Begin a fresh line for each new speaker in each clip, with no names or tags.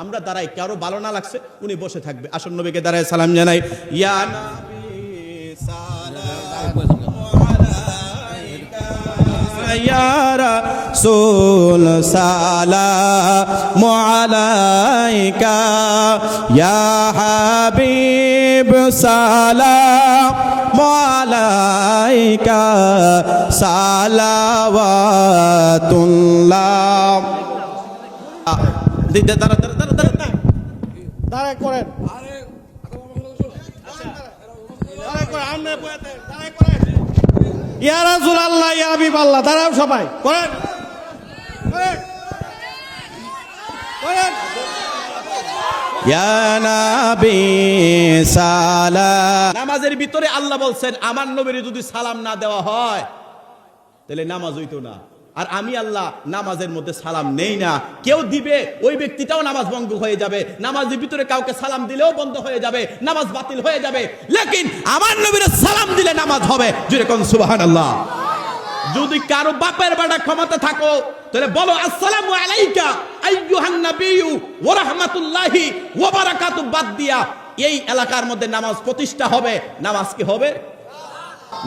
আমরা দাঁড়াই, কারো ভালো না লাগছে উনি বসে থাকবে। আসুন নবীকে দাঁড়ায় সালাম জানাই। ইয়া নবী সালামু আলাইকা, ইয়া রাসূল সালামু আলাইকা, ইয়া হাবিব সালামু আলাইকা, সালাওয়াতুল্লাহ। দিতে দাঁড়া দাঁড়া দাঁড়া দাঁড়া দাঁড়া করেন, ইয়া রাসূলুল্লাহ, ইয়া হাবিবাল্লাহ, দাঁড়াও সবাই, করেন করেন। ইয়া নবী সালাম। নামাজের ভিতরে আল্লাহ বলছেন আমার নবীর যদি সালাম না দেওয়া হয় তাহলে নামাজ হইতো না। আর আমি আল্লাহ নামাজের মধ্যে সালাম নেই না, কেউ দিবে ওই ব্যক্তিটাও নামাজ ভঙ্গ হয়ে যাবে, নামাজের ভিতরে কাউকে সালাম দিলেও বন্ধ হয়ে যাবে, নামাজ বাতিল হয়ে যাবে। লেকিন আমার নবীর সালাম দিলে নামাজ হবে। যেরকম সুবহানাল্লাহ। যদি কারো বাপের বেটা ক্ষমতা থাকো তাহলে বলো আসসালামু আলাইকা আইয়ুহান নাবিয়্যু ওয়া রাহমাতুল্লাহি ওয়া বারাকাতুহু, বাদ দিয়া এই এলাকার মধ্যে নামাজ প্রতিষ্ঠা হবে। নামাজ কি হবে?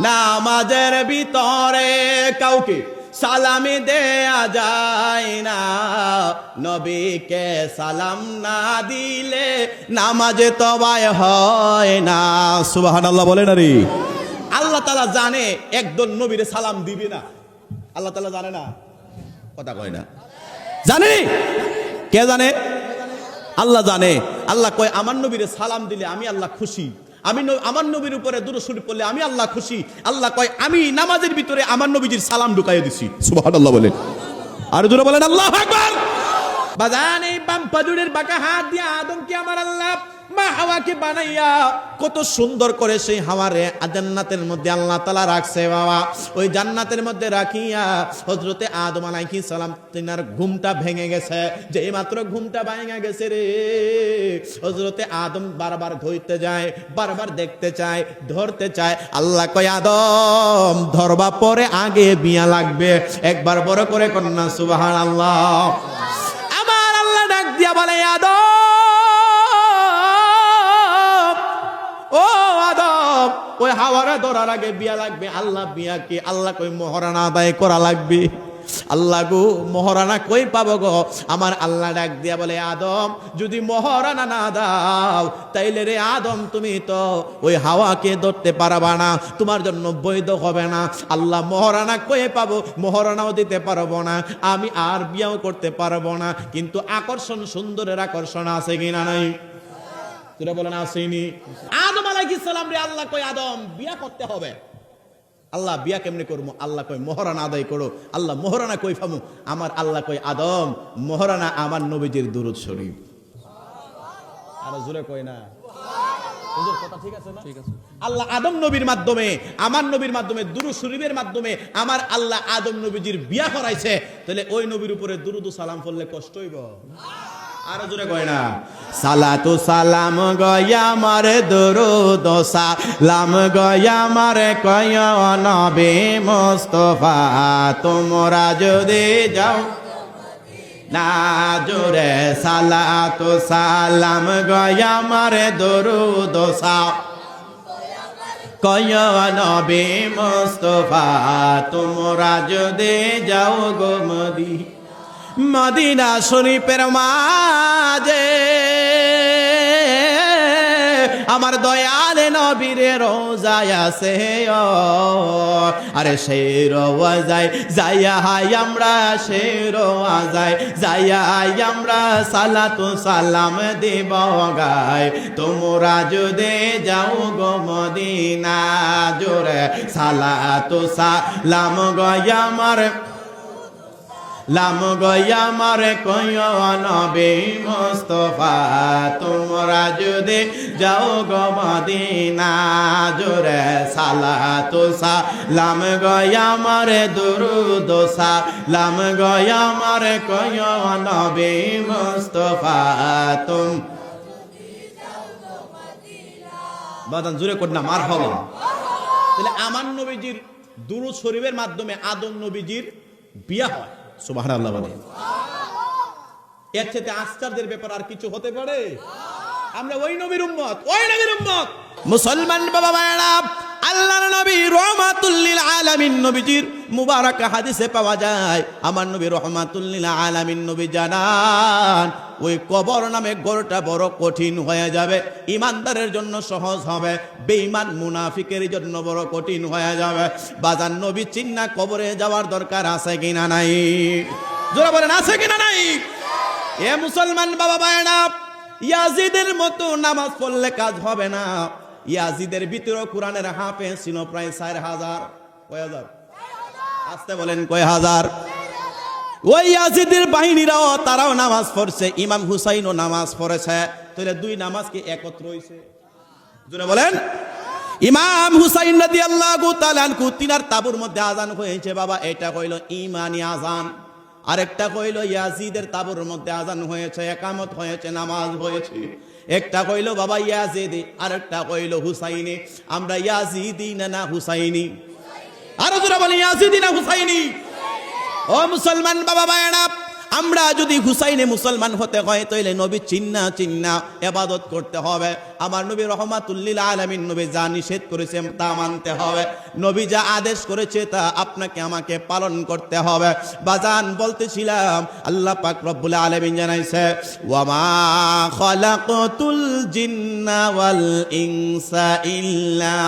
নামাজের ভিতরে কাউকে সালামি দেয়া যায় না, নবীকে সালাম না দিলে নামাজে তবায় হয় না। সুবহানাল্লাহ বলেন না রে। আল্লাহ তাআলা জানে একদল নবীরে সালাম দিবে না। আল্লাহ তাআলা জানে না? কথা কয় না। জানে? কে জানে? আল্লাহ জানে। আল্লাহ কয় আমার নবীরে সালাম দিলে আমি আল্লাহ খুশি, আমি আমার নবীর উপরে দুরূদ শরীফ পড়লে আমি আল্লাহ খুশি। আল্লাহ কয় আমি নামাজের ভিতরে আমার নবীজির সালাম ঢুকাইয়া দিছি। সুবহানাল্লাহ বলেন। আর জোরে বলেন আল্লাহু আকবার। বাজান এই বাম পাজুরের বাঁকা হাত দিয়ে আদমকে আমার আল্লাহ মা হাওয়াকে বানাইয়া কত সুন্দর করে সেই হাওয়ারে জান্নাতের মধ্যে আল্লাহ তাআলা রাখছে বাবা। ওই জান্নাতের মধ্যে রাখিয়া হযরতে আদম আলাইহিস সালাম তিনার ঘুমটা ভেঙে গেছে। যেই মাত্র ঘুমটা ভেঙে গেছে রে, হযরতে আদম বারবার ধরতে যায়, বারবার দেখতে চায়, ধরতে চায়। আল্লাহ কয় আদম ধরবা পরে আগে বিয়া লাগবে। একবার বড় করে কন্যা সুবহানাল্লাহ। আমার আল্লাহ ডাক দিয়া বলে আদম, ও আদম ওই হাওয়ারে ধরার আগে বিয়া লাগবে। আল্লাহ বিয়া কি? আল্লাহ কই মহরানা আদায় করা লাগবে। আল্লাহ গো মহরানা কই পাবো গো? আমার আল্লাহ ডাক দিয়া বলে আদম যদি মহরানা না দাও তাইলে রে আদম তুমি তো ওই হাওয়াকে ধরতে পারবা না, তোমার জন্য বৈধ হবে না। আল্লাহ মহরানা কই পাবো? মহরানাও দিতে পারবো না, আমি আর বিয়াও করতে পারবো না। কিন্তু আকর্ষণ, সুন্দরের আকর্ষণ আছে কিনা নাই? তোরা বলেন আসেনি? আদম আলাইহিস সালাম রে আল্লাহ কয় আদম বিয়া করতে হবে। আল্লাহ বিয়া কেমনে করবো? আল্লাহ কয় মহরানা আদায় করো। আল্লাহ মহরানা কই পামু? আমার আল্লাহ কয় আদম মহরানা আমার নবীজির দুরূদ শরীফ। আর জোরে কয় না? হুজুর কথা ঠিক আছে না? ঠিক আছে। আল্লাহ আদম নবীর মাধ্যমে, আমার নবীর মাধ্যমে, দুরূদ শরীফের মাধ্যমে আমার আল্লাহ আদম নবীজির বিয়া করাইছে। তাহলে ওই নবীর উপরে দুরূদ ও সালাম পড়লে কষ্ট হইব? আর জোরে কয় না? সালাতু সালাম গয়া মারে দুরূদ সালাম গয়া মারে কয় নবী মুস্তাফা, তোমরা যদি যাও না জোরে সালাতু সালাম গয়া মারে দুরূদ সালাম কয় নবী মুস্তাফা, তোমরা যদি যাও গো মদিনা শরীফের মাঝে আমার দয়াল নবীর রোজায় আছে। আরে সেই রোজায় যাইয়া হাই আমরা, সেই রোজায় যাইয়া হাই আমরা সালাতু সালাম দেব গায়। তোমরা যদি যাও গো মদিনা জোরে সালাতু সালাম গয়া আমার লাম গয়া মারে কয় নবী মুস্তাফা, তোমরা যদি যাও গো মদিনা জোরে সালাতু সালাম গয়া মারে দুরূদ সালাম গয়া মারে কয় নবী মুস্তাফা, তুম বাদান জোরে কর না মারহাবা। তাহলে আমার নবীজির দুরূদ শরীফের মাধ্যমে আদম নবীজির বিয়া হয়। সুবহানাল্লাহ বলে। এর চেয়ে আশ্চর্যের ব্যাপার আর কিছু হতে পারে? আমরা ওই নবীর উম্মত, ওই নবীর উম্মত। মুসলমান বাবা ভাইরা, আল্লাহর নবী রাহমাতুল লিল আলামিন নবীজির মুবারক হাদিসে পাওয়া যায়, আমার নবী রাহমাতুল লিল আলামিন নবী জানান ওই কবর নামে ঘরটা বড় কঠিন হয়ে যাবে, ইমানদারের জন্য সহজ হবে, বেঈমান মুনাফিকের জন্য বড় কঠিন হয়ে যাবে। বাজান নবী চিন্না কবরে যাওয়ার দরকার আছে কিনা নাই? জোরে বলেন আছে কিনা নাই? এ মুসলমান বাবা ভাইরা, ইয়াজিদের মতো নামাজ পড়লে কাজ হবে না। ইয়াজিদের ভিতরে কোরআনের হাফেজ ছিল প্রায় 4000। কয় হাজার? আসতে বলেন কয় হাজার? ওই ইয়াজিদের বাহিনীরাও তারাও নামাজ পড়ছে, ইমাম হুসাইনও নামাজ পড়েছে। তাহলে দুই নামাজ কি একত্র হইছে? জোরে বলেন। ইমাম হুসাইন রাদিয়াল্লাহু তাআলা আনহু তিনার তাবুর মধ্যে আজান হয়েছে বাবা, এটা কইলো ঈমানি আজান। আরেকটা কইলো ইয়াজিদের তাবুর মধ্যে আজান হয়েছে, একামত হয়েছে, নামাজ হয়েছে। একটা কইলো বাবা ইয়াজিদি, আরেকটা কইলো হুসাইনি। আমরা ইয়াজিদি না হুসাইনি? আরো জোরে বলি ইয়াজিদি না হুসাইনি? ও মুসলমান বাবা ভাইরা, আমরা যদি হুসাইনে মুসলমান হতে হয় তাহলে নবী চিন্না চিন্না ইবাদত করতে হবে। আমার নবী রাহমাতুল লিল আলামিন নবী যা নিষেধ করেছে তা মানতে হবে, নবী যা আদেশ করেছে তা আপনাকে আমাকে পালন করতে হবে। বাজান বলতেছিলাম আল্লাহ পাক রব্বুল আলামিন জানাইছে, ওয়া মা খালাকাতুল জিন্না ওয়াল ইনসা ইল্লা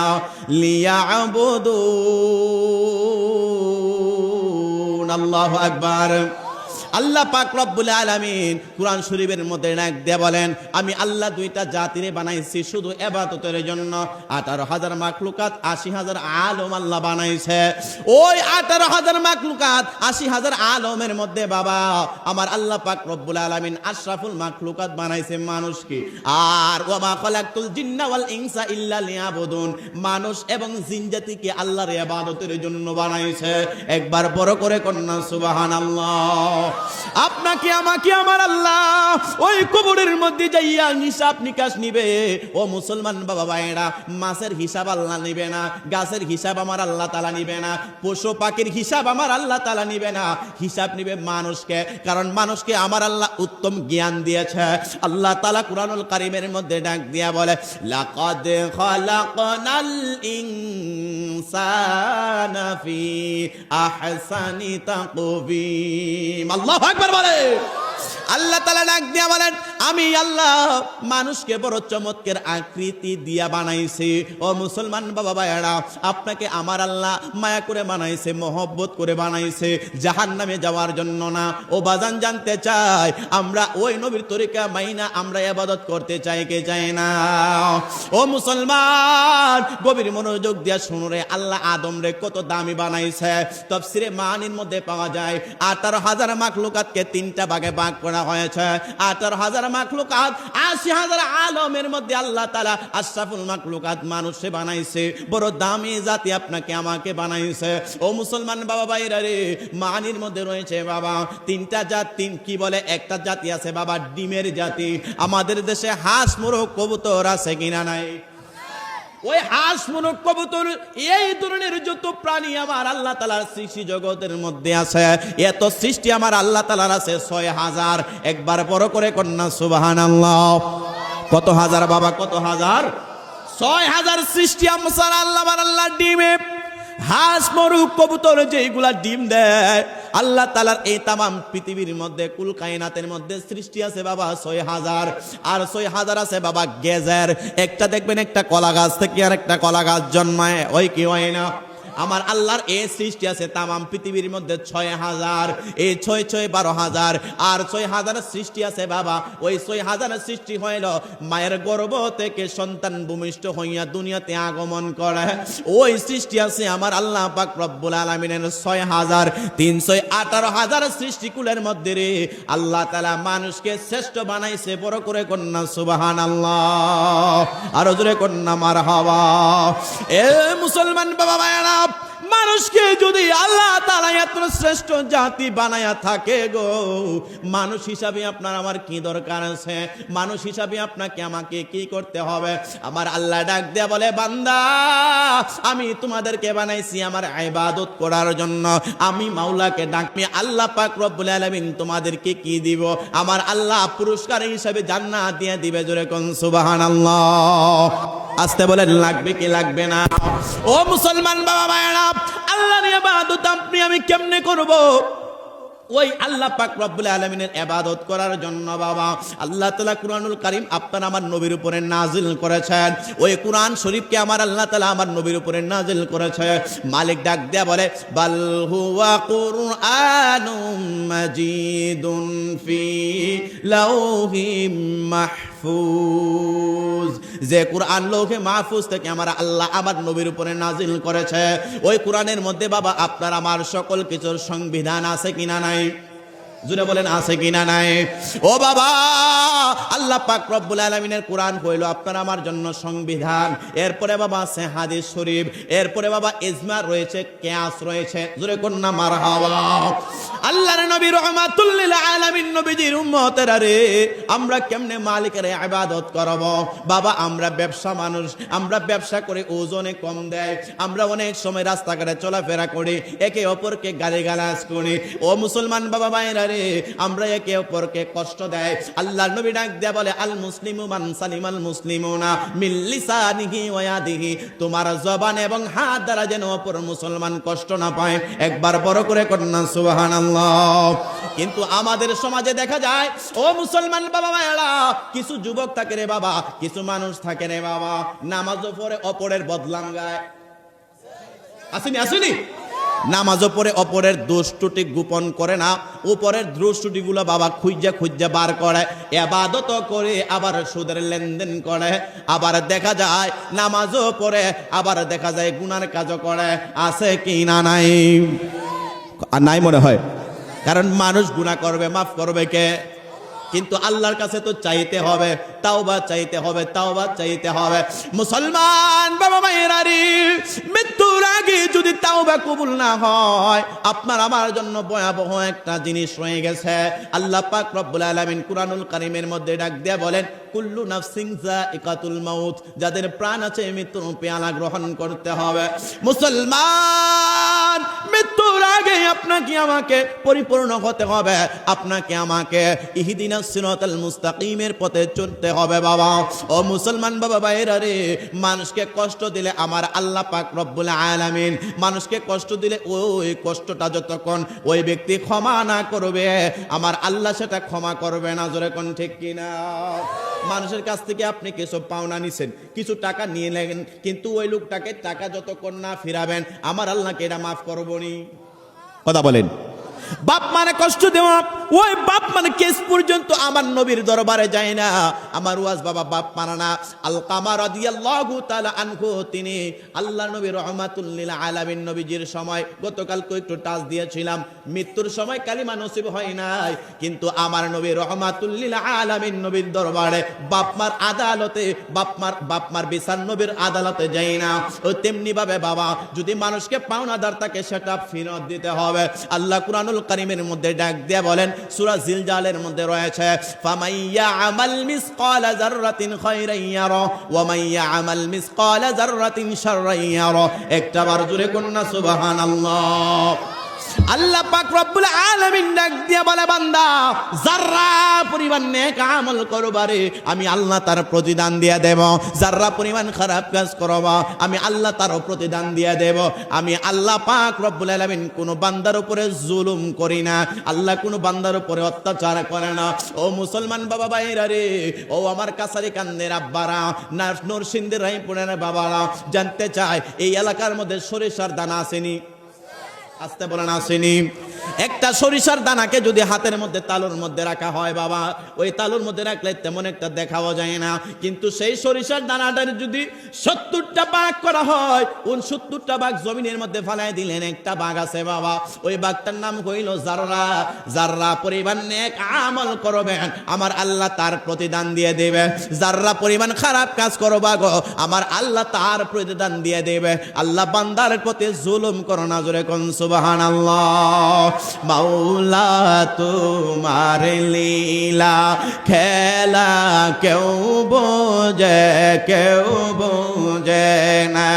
লিয়াবুদুন। আল্লাহু আকবার। আল্লাহ পাক রব্বুল আলামিন কুরআন শরীফের মধ্যে ডাক দিয়ে বলেন, আমি আল্লাহ দুইটা জাতিরে বানাইছি শুধু ইবাদতের জন্য। 18,000 মাখলুকাত, 80,000 আলম আল্লাহ বানাইছে। ওই 18,000 মাখলুকাত, 80,000 আলমের মধ্যে বাবা আমার আল্লাহ পাক রব্বুল আলামিন আশরাফুল মাখলুকাত বানাইছে মানুষকে। আর ওয়া মা খালাকতুল জিন্না ওয়াল ইনসা ইল্লা লিয়াবুদুন, মানুষ এবং জিন জাতিকে আল্লাহর ইবাদতের জন্য বানাইছে। একবার বড় করে কন্যা সুবহানাল্লাহ। আপনাকে আমাকে আমার আল্লাহ ওই কবরের মধ্যে যাইয়া হিসাব নিকাশ নিবে। ও মুসলমান বাবা ভাইরা, মাছের হিসাব আল্লাহ নিবে না, গাছের হিসাব আমার আল্লাহ তাআলা নিবে না, পশু পাখির হিসাব আমার আল্লাহ তাআলা নিবে না। হিসাব নিবে মানুষকে, কারণ মানুষকে আমার আল্লাহ উত্তম জ্ঞান দিয়েছে। আল্লাহ তাআলা কুরআনুল কারীমের মধ্যে ডাক দিয়া বলে, লাকাদ খালাকনাল ইনসানা ফি আহসানি তাকওয়িম। আল্লাহু আকবার বলে। আল্লাহ তাআলা ডাক দিয়া বলেন, আমি আল্লাহ মানুষকে বড় চমৎকার আকৃতি দিয়া বানাইছি। ও মুসলমান বাবা ভাইরা, আপনাকে আমার আল্লাহ মায়া করে বানাইছে, মহব্বত করে বানাইছে, জাহান্নামে যাওয়ার জন্য না। ও বাজান জানতে চাই, আমরা ওই নবীর তরিকা মাইনা আমরা ইবাদত করতে চাই কে চাই না? ও মুসলমান গভীর মনোযোগ দিয়া শুনো রে, আল্লাহ আদম রে কত দামি বানাইছে। তাফসীরে মানির মধ্যে পাওয়া যায় 18,000 মাখলুকাতকে 3টা ভাগে ভাগ করা হয়েছে। 18,000 মাখলুকাত, 80,000 আলমের মধ্যে আল্লাহ তাআলা আশরাফুল মাখলুকাত মানুষে বানাইছে, বড় দামি জাতি আপনাকে আমাকে বানাইছে। ও মুসলমান বাবা ভাইরা রে, মানির মধ্যে রয়েছে বাবা 3টা জাতি। কি বলে? একটা জাতি আছে বাবা ডিমের জাতি। আমাদের দেশে হাঁস, মোরগ, কবুতর আছে কিনা নাই? ওই হাঁস, মোরগ, কবুতর এই ধরনের যত প্রাণী আমার আল্লাহ তাআলার সৃষ্টি জগতের মধ্যে আছে, এত সৃষ্টি আমার আল্লাহ তাআলার আছে 6,000। একবার বড় করে কন্যা সুবহানাল্লাহ। কত হাজার বাবা? কত হাজার? 6,000 সৃষ্টি আমার আল্লাহ ডিমে। হাঁস, মোরগ, কবুতর যেগুলা ডিম দেয়, আল্লাহ তাআলার এই তামাম পৃথিবীর মধ্যে কুল কায়নাতের মধ্যে সৃষ্টি আছে বাবা 6,000। আর 6,000 আছে বাবা গেজের। একটা দেখবেন একটা কলা গাছ থেকে আর একটা কলা গাছ জন্মায়, ওই কি হয় না? আমার আল্লাহর এই সৃষ্টি আছে তামাম পৃথিবীর মধ্যে 6,000। এই 6 6 12,000। আর 6,000 সৃষ্টি আছে বাবা। ওই 6,000 সৃষ্টি হইল মায়ের গর্ভ থেকে সন্তান ভূমিষ্ঠ হইয়া দুনিয়াতে আগমন করে। ওই সৃষ্টি আছে আমার আল্লাহ পাক রব্বুল আলামিনের 6,000। 318,000 সৃষ্টিকুলের মধ্যে রে আল্লাহ তাআলা মানুষকে শ্রেষ্ঠ বানাইছে। বড় করে কন্যা সুবহানাল্লাহ, আর জোরে কন্যা মারহাবা। এ মুসলমান বাবা ভাইরা, মানুষকে যদি আল্লাহ তাআলা এত শ্রেষ্ঠ জাতি বানায়া থাকে গো, মানুষ হিসাবে আপনার আমার কি দরকার আছে? মানুষ হিসাবে আপনাকে আমাকে কি করতে হবে? আমার আল্লাহ ডাক দেয়া বলে, বান্দা আমি তোমাদেরকে বানাইছি আমার ইবাদত করার জন্য। আমি মাওলাকে ডাকমি, আল্লাহ পাক রব্বুল আলামিন তোমাদেরকে কি দিব? আমার আল্লাহ পুরস্কার হিসাবে জান্নাত দিয়ে দিবে। জোরে কোন সুবহানাল্লাহ। আসতে বলেন, লাগবে কি লাগবে না? ও মুসলমান বাবা ভাইরা, আল্লাহর ইবাদত আপনি আমি কেমনে করব? ওই আল্লাহ পাক রব্বুল আলামিনের ইবাদত করার জন্য বাবা আল্লাহ তাআলা কুরআনুল কারীম আপনার আমার নবীর উপরে নাজিল করেছেন। ওই কুরআন শরীফকে আমার আল্লাহ তাআলা আমার নবীর উপরে নাজিল করেছে। মালিক ডাক দেয়া বলে, বাল হুয়া কুরআনুম মাজিদুন ফি লাউহিম মাহফুজ। যে কুরআন লৌহে মাহফুজ থেকে আমার আল্লাহ আমার নবীর উপরে নাজিল করেছে, ওই কুরআনের মধ্যে বাবা আপনার আমার সকল কিছুর সংবিধান আছে কিনা নাই? জুড়ে বলেন, আছে কিনা নাই? ও বাবা, আল্লাহ পাক রব্বুল আলামিনের কুরআন হইল আপনার আমার জন্য সংবিধান। এরপরে বাবা আছে হাদিস শরীফ, এরপরে বাবা ইজমা রয়েছে, কিয়াস রয়েছে। জুড়ে কোন না মারহাবা। আল্লাহর নবী রাহমাতুল লিল আলামিন নবীজির উম্মতেরা রে, আমরা কেমনে মালিকের ইবাদত করব? বাবা আমরা ব্যবসা মানুষ, আমরা ব্যবসা করে ওজনে কম দেয়, আমরা অনেক সময় রাস্তাঘাটে চলাফেরা করি, একে অপরকে গালিগালাজ করি। ও মুসলমান বাবা ভাইরা রে, আমরা একে অপরকে কষ্ট দেয়। আল্লাহর নবী ডাক দেয়া বলে, আল মুসলিমু মান সালিমাল মুসলিমুনা মিন লিসানিহি ওয়া ইয়াদিহি। তোমার জবান এবং হাত দ্বারা যেন অপর মুসলমান কষ্ট না পায়। একবার বড় করে কন্যা সুবহানাল্লাহ। কিন্তু আমাদের সমাজে দেখা যায়, ও মুসলমান বাবা ভাইরা, কিছু যুবক থাকে রে বাবা, কিছু মানুষ থাকে রে বাবা, নামাজও পড়ে অপরের বদনাম গায়। আসেনি আসেনি? নামাজও পড়ে অপরের দোষ ত্রুটি গোপন করে না, উপরের দোষ ত্রুটিগুলো বাবা খুঁজা খুঁজা বার করে, ইবাদত করে আবার সুদের লেনদেন করে, আবার দেখা যায় নামাজও পড়ে আবার দেখা যায় গুনার কাজও করে। আছে কি না নাই? আর নাই মনে হয়, কারণ মানুষ গুনাহ করবে, মাফ করবে কে? কিন্তু আল্লাহর কাছে তো চাইতে হবে, তাওবা চাইতে হবে, তাওবা চাইতে হবে। মুসলমান বাবা মায়েরা রে, মৃত্যুর আগে যদি তাওবা কবুল না হয়, আপনার আমার জন্য ভয়াবহ একটা জিনিস রয়ে গেছে। আল্লাহ পাক রব্বুল আলামিন কুরআনুল কারীমের মধ্যে ডাক দিয়ে বলেন, কুল্লু নাফসিন যায়িকাতুল মাউত। যাদের প্রাণ আছে মৃত্যুর পেয়ালা গ্রহণ করতে হবে। মুসলমান, মৃত্যুর আগে আপনাকে আমাকে পরিপূর্ণ হতে হবে, আপনাকে আমাকে ইহদিনাস সিরাতাল মুস্তাকিমের পথে চলতে হবে বাবা। ও মুসলমান বাবা ভাইরা রে, মানুষকে কষ্ট দিলে আমার আল্লাহ পাক রব্বুল আলামিন মানুষকে কষ্ট দিলে ওই কষ্টটা যতক্ষণ ওই ব্যক্তি ক্ষমা না করবে, আমার আল্লাহ সেটা ক্ষমা করবে না। জোরে কোন ঠিক কিনা? মানুষের কাছ থেকে আপনি কিছু পাওনা নিছেন, কিছু টাকা নিয়ে নেন, কিন্তু ওই লোকটাকে টাকা যতক্ষণ না ফিরাবেন, আমার আল্লাহকে এটা মাফ করবনি। কথা বলেন। বাপ মানে কষ্ট দেওয়া, ওই বাপ মানে কেস পর্যন্ত আমার নবীর দরবারে যায় না। আমার ওয়াজ বাবা বাপ মানা না। আলকামা রাদিয়াল্লাহু তাআলা আনহু, তিনি আল্লাহ নবী রাহমাতুল লিল আলামিন নবীজির সময়, গতকালকে একটু টাচ দিয়েছিলাম, মৃত্যুর সময় কালিমা নসিব হয় নাই, কিন্তু আমার নবী রাহমাতুল লিল আলামিন নবীর দরবারে বাপমার আদালতে, বাপমার বিচার নবীর আদালতে যায় না। ও তেমনি ভাবে বাবা যদি মানুষকে পাওনাদার থাকে সেটা ফেরত দিতে হবে। আল্লাহ কুরআনুল কারীমের মধ্যে ডাক দিয়ে বলেন, সূরা জিলজালের মধ্যে রয়েছে, ফামাইয়া আমাল মিসকালা যাররাতিন খায়রান ইয়ারা ওয়া মাইয়া আমাল মিসকালা যাররাতিন শাররান ইয়ারা। একটা বার জোরে কন্না সুবহানাল্লাহ। আল্লাহ পাক রব্বুল আলামিন ডাক দিয়া বলে, বান্দা যাররা পরিমাণ নেক আমল করবারে আমি আল্লাহ তার প্রতিদান দিয়ে দেব, যাররা পরিমাণ খারাপ কাজ করবা আমি আল্লাহ তার প্রতিদান দিয়ে দেব। আমি আল্লাহ পাক রব্বুল আলামিন কোন বান্দার উপরে জুলুম করি না, আল্লাহ কোন বান্দার উপরে অত্যাচার করে না। ও মুসলমান বাবা ভাইরা রে, ও আমার কাছারি কান্দের আব্বারা, নরসিংদীর রায়পুরের বাবারা, জানতে চাই এই এলাকার মধ্যে সরিষার দানা আসেনি? আসতে বলেন আসেনি? একটা সরিষার দানাকে যদি হাতের মধ্যে তালুর মধ্যে রাখা হয় বাবা, ওই তালুর মধ্যে রাখলে তেমন একটা দেখাও যায় না, কিন্তু সেই সরিষার দানাটার যদি 70টা ভাগ করা হয়, 69টা ভাগ জমিনের মধ্যে ফালাই দিলেন, একটা ভাগ আছে বাবা, ওই ভাগটার নাম হইল জাররা। জাররা পরিমাণ নেক আমল করবেন, আমার আল্লাহ তার প্রতিদান দিয়ে দেবে। জাররা পরিমাণ খারাপ কাজ করবা গো, আমার আল্লাহ তার প্রতিদান দিয়ে দেবে। আল্লাহ বান্দার প্রতি জুলুম করো না, জোরে কোন সুবহানাল্লাহ। মাওলা তোমার লীলা খেলা কেউ বোঝে, কেউ বোঝে না,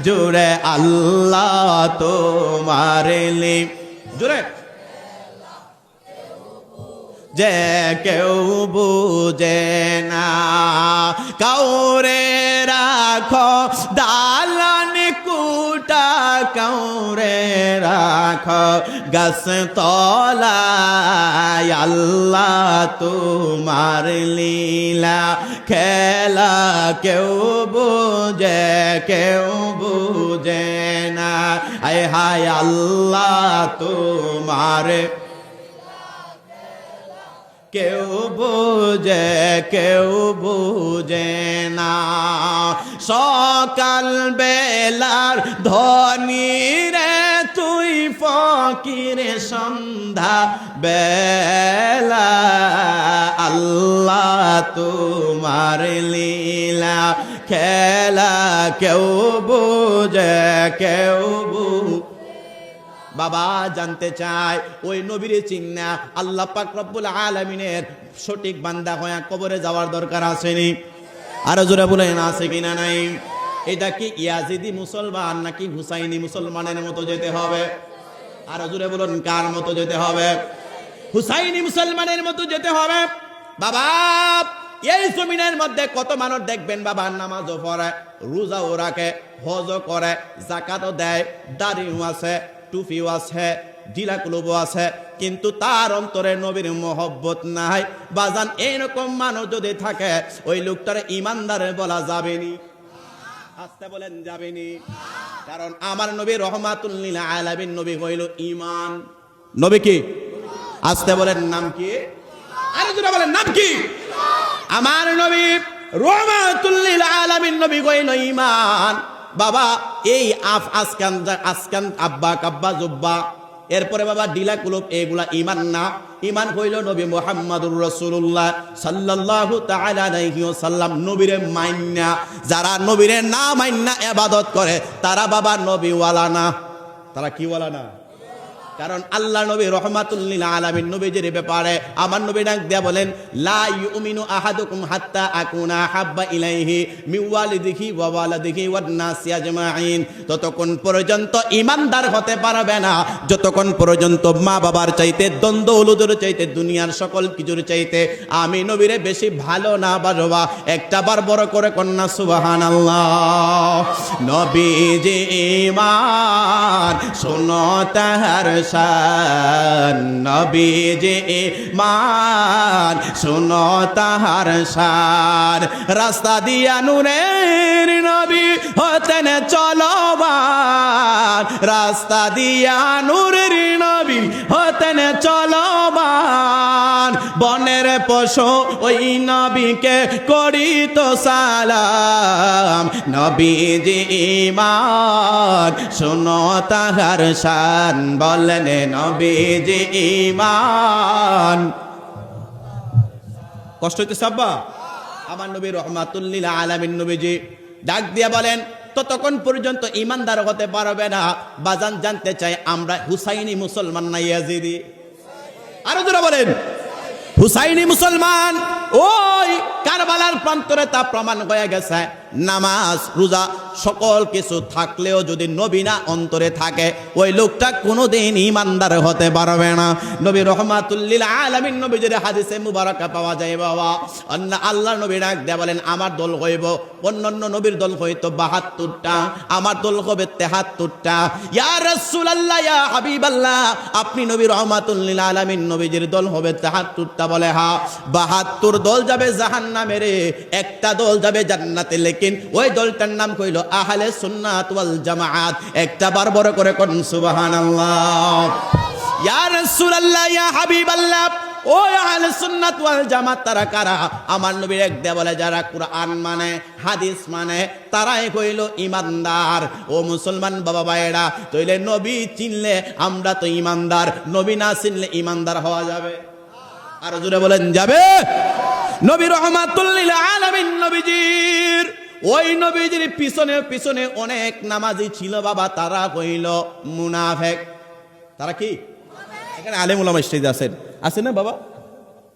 জোরে আল্লাহ তোমার লীলা, জোরে যে কেউ বুঝে না। কাউরে রাখো দালান কুটা, কাউরে রাখো গাছ তলায়, আল্লাহ তোমার লীলা খেলা কেউ বুঝে, কেউ বুঝে না। আয় হায় আল্লাহ তোমার কেউ বোঝে, কেউ বোঝে না। সকাল বেলার ধনী রে তুই ফকির সন্ধ্যা বেলা, আল্লাহ তোমার লীলা খেলা কেউ বোঝে, কেউ বাবা জানতে চায় ওই নবীরে চিন্না আল্লাহ পাক রব্বুল আলামিনের সঠিক বান্দা হয়ে কবরে যাওয়ার দরকার আসেনি? আরো জোরে বলেন আছে কিনা নাই? এটা কি ইয়াজিদি মুসলমান নাকি হুসাইনি মুসলমানের মতো যেতে হবে? আরো জোরে বলুন কার মতো যেতে হবে? হুসাইনি মুসলমানের মতো যেতে হবে। বাবা এই জমিনের মধ্যে কত মানুষ দেখবেন বাবা নামাজও পড়ে, রোজাও রাখে, হজও করে, যাকাতও দেয়, দাড়িও আছে, টুপিও আছে, ঢিলা কুলুবও আছে, কিন্তু তার অন্তরে নবীর মহব্বত নাই। বাজান এইরকম মানুষ যদি থাকে ওই লোকটার ইমানদার বলা যাবেনি। আসতে বলেন যাবেনি। কারণ আমার নবী রহমাতুল লিল আলামিন নবী হইল ঈমান। নবী কি? আসতে বলেন নাম কি? আরে জোরে বলেন নাম কি? আমার নবী রহমাতুল লিল আলামিন নবী হইল ঈমান। বাবা এই আসকান আব্বা কাব্বা জুব্বা, এরপরে বাবা ডিলা কুলুব, এগুলা ইমান না। ইমান হইল নবী মুহাম্মদুর রাসূলুল্লাহ সাল্লাল্লাহু তাআলা আলাইহি ওয়াসাল্লাম নবীরে মাইন্না। যারা নবীরে না মাইন্না ইবাদত করে তারা বাবা নবীওয়ালা না। তারা কি ওয়ালা না? কারণ আল্লাহ নবী রহমাতুল লিল আলামিন নবীজির ব্যাপারে আমার নবী ডাক দিয়া বলেন, লা ইউমিনু আহাদুকুম হাত্তা আকুনা হাব্বা ইলাইহি মিন ওয়ালিদিহি ওয়া ওয়ালাদিহি ওয়ান নাসি আজমাইন। ততক্ষণ পর্যন্ত ঈমানদার হতে পারবে না যতক্ষণ পর্যন্ত মা বাবার চাইতে, দ্বন্দ্ব উলুদের চাইতে, দুনিয়ার সকল কিছুর চাইতে আমি নবীরে বেশি ভালো না বাসবা। একটা বার বড় করে কন্যা সুবহানাল্লাহ। নবীজি ঈমান শোনো তাহার শান, নবীজি ঈমান শোনো তাহার শান। রাস্তা দিয়া নূরের নবী হতেন চলমান, রাস্তা দিয়া নূরের নবী হতেন চলমান। বনের পশু ওই নবীকে করিত সালাম। নবীজি ঈমান শোনো তাহার শান, বলেন নবীজি ঈমান। কষ্ট হইতেছে আব্বা? আমার নবী রহমাতুল লিল আলামিন নবীজি ডাক দিয়া বলেন, ততক্ষণ পর্যন্ত ঈমানদার হতে পারবে না। বাজান জানতে চাই আমরা হুসাইনি মুসলমান না ইয়াজিদি? আরো জোরে বলেন হুসাইনি মুসলমান। ওই কারবালার প্রান্তরে তা প্রমাণ হয়ে গেছে। নামাজ রোজা সকল কিছু থাকলেও যদি নবী না অন্তরে থাকে ওই লোকটা কোনোদিন ঈমানদার হতে পারবে না। নবী রহমাতুল লিল আলামিন নবীজির হাদিসে মুবারাকা পাওয়া যায় বাবা, অন্য আল্লাহ নবী ডাক দেয়া বলেন, আমার দল হইব, অন্যান্য নবীর দল হইতো 72টা, আমার দল হবে 73টা। ইয়া রাসূলুল্লাহ ইয়া হাবিবাল্লাহ, আপনি নবী রহমাতুল লিল আলামিন নবীজির দল হবে 73টা। বলে হ্যাঁ, 72 দল যাবে জাহান্নামে রে, একটা দল যাবে জান্নাতে। লেকিন ওই দলটার নাম কইল আহলে সুন্নাত ওয়াল জামাআত। একটা বার বড় করে কোন সুবহানাল্লাহ। ইয়া রাসূলুল্লাহ, ইয়া হাবিবাল্লাহ, ও আহলে সুন্নাত ওয়াল জামাত তারা কারা? আমার নবীর এক দেবলে যারা কুরআন মানে, হাদিস মানে, তারাই কইল ইমানদার। ও মুসলমান বাবা ভাইরা, তইলে নবী চিনলে আমরা তো ইমানদার, নবী না চিনলে ইমানদার হওয়া যাবে? আর জোরে বলেন যাবে? নবী রহমাতুল লিল আলামিন নবীজির, ওই নবীজির পিছনে পিছনে অনেক নামাজি ছিল বাবা, তারা কইল মুনাফিক। তারা কি? এখানে আলেম উলামা স্টেজে আছেন, আছে না বাবা?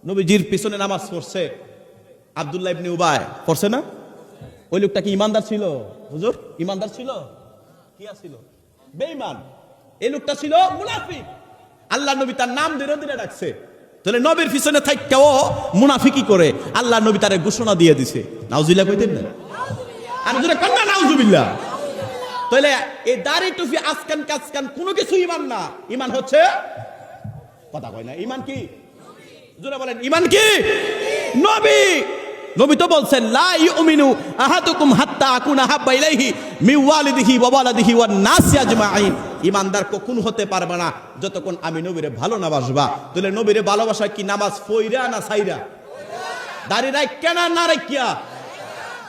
নবীজির পিছনে নামাজ পড়ছে আব্দুল্লাহ ইবনে উবাই, পড়ছে না? ওই লোকটা কি ইমানদার ছিল হুজুর? ইমানদার ছিল? কি ছিল? বেঈমান। এই লোকটা ছিল মুনাফিক। আল্লাহ নবী তার নাম ধরে ধরে ডাকছে। তাহলে নবীর পিছনে থাইকাও মুনাফিকি করে আল্লাহ নবী তারে ঘোষণা দিয়ে দিছে। নাউজুবিল্লাহ কইতেন না? আর জোরে কন্না নাউজুবিল্লাহ। তাহলে এই দাড়ি টুপি আজকান কাজকান কোনো কিছু ইমান না। ইমান হচ্ছে, কথা কয় না, ইমান কি? জোরে বলেন, ইমান কি? নবী, নবী তো বলছেন লা ইউমিনু আহাদুকুম হাত্তা আকুনা হাব্বা ইলাইহি মিন ওয়ালিদিহি ওয়া ওয়ালাদিহি ওয়ান নাসি আজমাইন। ইমানদার কখন হতে পারবে না যতক্ষণ আমি নবীরে ভালো না বাসবা। তাহলে নবীরে ভালোবাসা কি নামাজ পইরা না ছাইরা? দাড়ি রাখিয়া না রাখিয়া?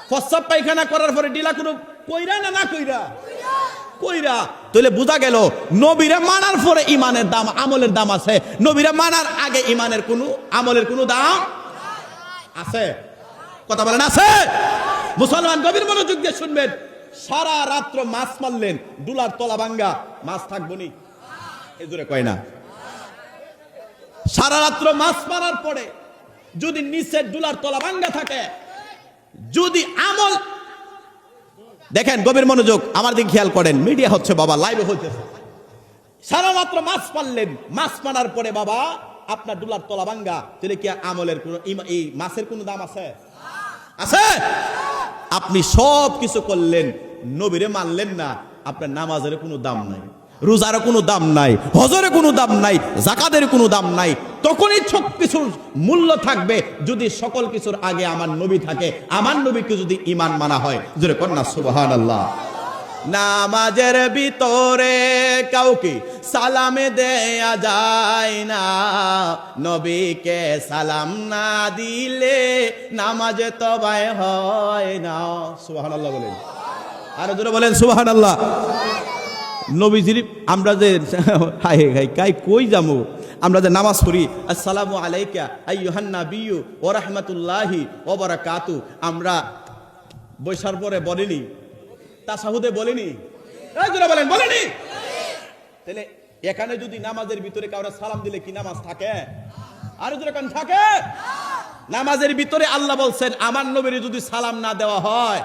প্রস্রাব পায়খানা করার পরে ডিলা কোনো কইরা না না কইরা? কইরা। তাহলে বোঝা গেল নবীরে মানার পরে ইমানের দাম, আমলের দাম আছে। নবীরে মানার আগে ইমানের কোনো, আমলের কোনো দাম আছে? কথা বলেন আছে? মুসলমান গভীর মনোযোগ দিয়ে শুনবেন। সারা রাত্র মাছ মারলেন, ডুলার তলা ভাঙ্গা, মাছ থাকবো নি? এই জোরে কয় না। সারা রাত্র মাছ মারার পরে যদি নিচের ডুলার তলা ভাঙ্গা থাকে, যদি আমল, দেখেন গভীর মনোযোগ, আমার দিকে খেয়াল করেন, মিডিয়া হচ্ছে বাবা, লাইভে হইতেছে। সারা রাত্র মাছ মারলেন, মাছ মারার পরে বাবা আপনার ডুলার তলা ভাঙ্গা, তাহলে কি আমলের কোন, এই মাছের কোনো দাম আছে? আছে? আপনি সব কিছু করলেন, নবীরে মানলেন না, আপনার নামাজের কোনো দাম নাই, রোজার কোনো দাম নাই, হজের কোনো দাম নাই, যাকাতের কোনো দাম নাই। তখনই সব কিছুর মূল্য থাকবে যদি সকল কিছুর আগে আমার নবী থাকে, আমার নবীকে যদি ঈমান মানা হয়। জোরে কন্না সুবহানাল্লাহ। নামাজের ভিতরে কাউকে সালাম দেয়া যায় না, নবীকে সালাম না দিলে নামাজে তবায় হয় না। সুবহানাল্লাহ বলেন, আর জোরে বলেন সুবহানাল্লাহ। নবীজির আমরা যে হায় হায় কাই কই যাবো, আমরা যে নামাজ পড়ি আসসালামু আলাইকা আইয়ুহান নাবিয়্যু ওয়া রাহমাতুল্লাহি ওয়া বারাকাতু, আমরা বৈশার পরে বলিনি, তাশাহুদে বলিনি, জোরে বলেন বলিনি? তাহলে এখানে যদি নামাজের ভিতরে কাউরে সালাম দিলে কি নামাজ থাকে? আর জোরে কোন থাকে? নামাজের ভিতরে আল্লাহ বলছেন আমার নবীর যদি সালাম না দেওয়া হয়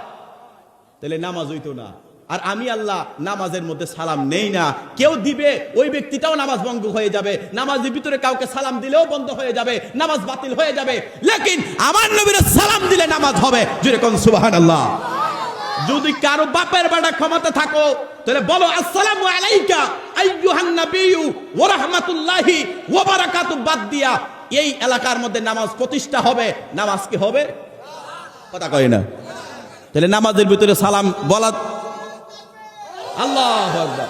তাহলে নামাজ হইতো না। আর আমি আল্লাহ নামাজের মধ্যে সালাম নেই না, কেউ দিবে ওই ব্যক্তিটাও নামাজ ভঙ্গ হয়ে যাবে, নামাজের ভিতরে কাউকে সালাম দিলেও বন্ধ হয়ে যাবে, নামাজ বাতিল হয়ে যাবে। লেকিন আমার নবীর সালাম দিলে নামাজ হবে। যেরকম সুবহানাল্লাহ। যদি কারো বাপের বেটা ক্ষমতা থাকো তাহলে বলো আসসালামু আলাইকা আইয়ুহান নাবিয়্যু ওয়া রাহমাতুল্লাহি ওয়া বারাকাতু, বাদ দিয়া এই এলাকার মধ্যে নামাজ প্রতিষ্ঠা হবে। নামাজ কি হবে? কথা কয় না। তাহলে নামাজের ভিতরে সালাম বলা, আল্লাহু আকবার,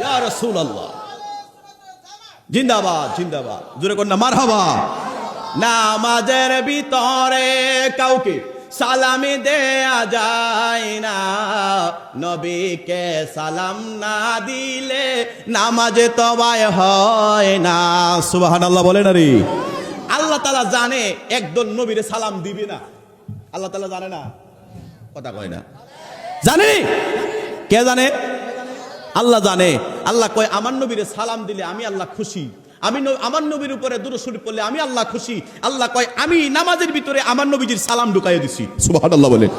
ইয়া রাসূলুল্লাহ, জিন্দাবাদ জিন্দাবাদ, জোরে কোন না মারহাবা। নামাজের ভিতরে কাউকে সালাম দেয়া যায় না, নবীকে সালাম না দিলে নামাজে তবায় হয় না। সুবহানাল্লাহ বলেন না রে। আল্লাহ তাআলা জানে একদল নবীরে সালাম দিবে না। আল্লাহ তাআলা জানে না? কথা কয় না। জানে? কে জানে? আল্লাহ জানে। আল্লাহ কয় আমার নবীরে সালাম দিলে আমি আল্লাহ খুশি, আমি আমার নবীর উপরে দুরূদ শরীফ পড়লে আমি আল্লাহ খুশি। আল্লাহ কয় আমি নামাজের ভিতরে আমার নবীজির সালাম ঢুকাইয়া দিছি। সুবহানাল্লাহ বলেন,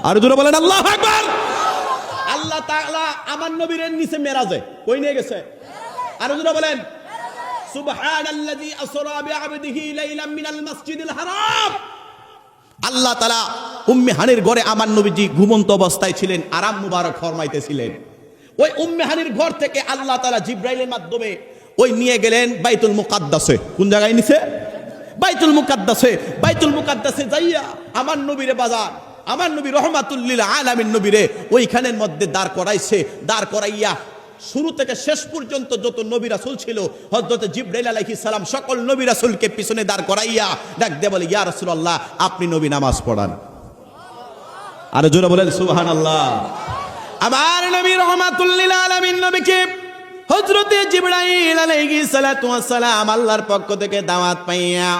আর জোরে বলেন আল্লাহু আকবার। আল্লাহ তাআলা আমার নবীর নিচে মেরাজে কই নিয়ে গেছে? আর জোরে বলেন সুবহানাল্লাযী আসরা বিআবদিহি লাইলাম মিনাল মাসজিদিল হারাম। আল্লাহ তাআলা উম্মে হানির ঘরে আমার নবীজি ঘুমন্ত অবস্থায় ছিলেন, আরাম মুবারক ফরমাইতেছিলেন। ওই উম্মে হানির ঘর থেকে আল্লাহ তাআলা জিবরাইলের মাধ্যমে ওই নিয়ে গেলেন বাইতুল মুকাদ্দাসে। কোন জায়গায় নিছে? বাইতুল মুকাদ্দাসে। বাইতুল মুকাদ্দাসে যাইয়া আমার নবীরে বাজার, আমার নবী রহমাতুল লিল আলামিন নবীরে ওইখানের মধ্যে দাঁড় করাইছে। দাঁড় করাইয়া শুরু থেকে শেষ পর্যন্ত যত নবী রাসূল ছিল হযরত জিবরাইল আলাইহিস সালাম সকল নবী রাসূলকে পিছনে দাঁড় করাইয়া ডাক দিয়ে বলে, ইয়া রাসূলুল্লাহ, আপনি নবী নামাজ পড়ান। আর জোরে বলেন সুবহানাল্লাহ। আমার নবী রাহমাতুল লিল আলামিন নবীকে হযরতে জিবরাইল আলাইহিস সালাতু ওয়াস সালাম আল্লাহর পক্ষ থেকে দাওয়াত পাইয়া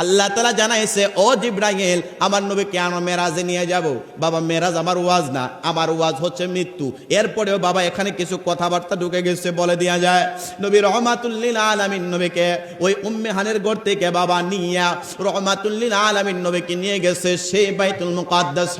আল্লাহ তাআলা জানাইছে, ও জিবরাইল, আমার নবীকে আমি মেরাজে নিয়ে যাব। বাবা, মেরাজ আমার ওয়াজ না, আমার ওয়াজ হচ্ছে মৃত্যু। এরপরেও বাবা এখানে কিছু কথাবার্তা ঢুকে গেছে, বলে দেয়া যায়। নবী রাহমাতুল লিল আলামিন নবীকে ওই উম্মে হানের ঘর থেকে বাবা নিয়া রাহমাতুল লিল আলামিন নবীকে নিয়ে গেছে সেই বাইতুল মুকাদ্দাস।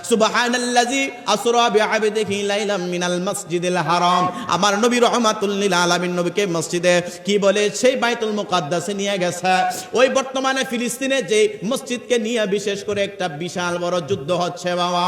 সুবহানাল্লাযী আসরা বিআবদিহি লাইলাম মিনাল মাসজিদিল হারাম। আমার নবী রাহমাতুল লিল আলামিন নবীকে মসজিদে কি বলে, সেই বাইতুল মুকাদ্দাসে নিয়ে গেছে। ওই বর্তমানে ফিলিস্তিনে যে মসজিদকে নিয়ে বিশেষ করে একটা বিশাল বড় যুদ্ধ হচ্ছে বাবা,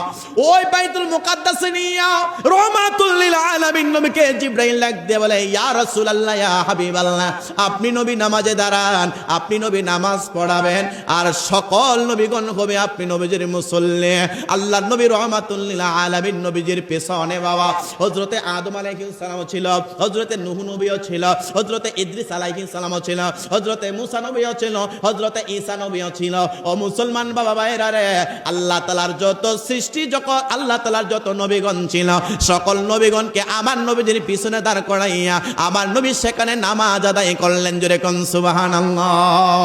ওই বাইতুল মুকাদ্দাসে নিয়ে রাহমাতুল লিল আলামিন নবীকে জিবরাইল ডাক দিয়ে বলে, ইয়া রাসূলুল্লাহ, ইয়া হাবিবাল্লাহ, আপনি নবী নামাজে দাঁড়ান, আপনি নবী নামাজ পড়াবেন, আর সকল নবীগণ হবে আপনি নবীজির মুসল্লি। আল্লাহর নবী রাহমাতুল লিল আলামিন নবীজির পেছনে বাবা হযরতে আদম আলাইহিস সালাম ছিল, হযরতে নূহ নবীও ছিল, হযরতে ইদ্রিস আলাইহিস সালামও ছিল, হযরতে মূসা নবীও ছিল, হযরতে ঈসা নবীও ছিল। ও মুসলমান বাবা ভাইরা রে, আল্লাহ তাআলার যত সৃষ্টি জগৎ, আল্লাহ তাআলার যত নবীগণ ছিল, সকল নবীগণকে আমার নবীজির পিছনে দাঁড় করাইয়া আমার নবী সেখানে নামাজ আদায় করলেন। জোরে কোন সুবহানাল্লাহ।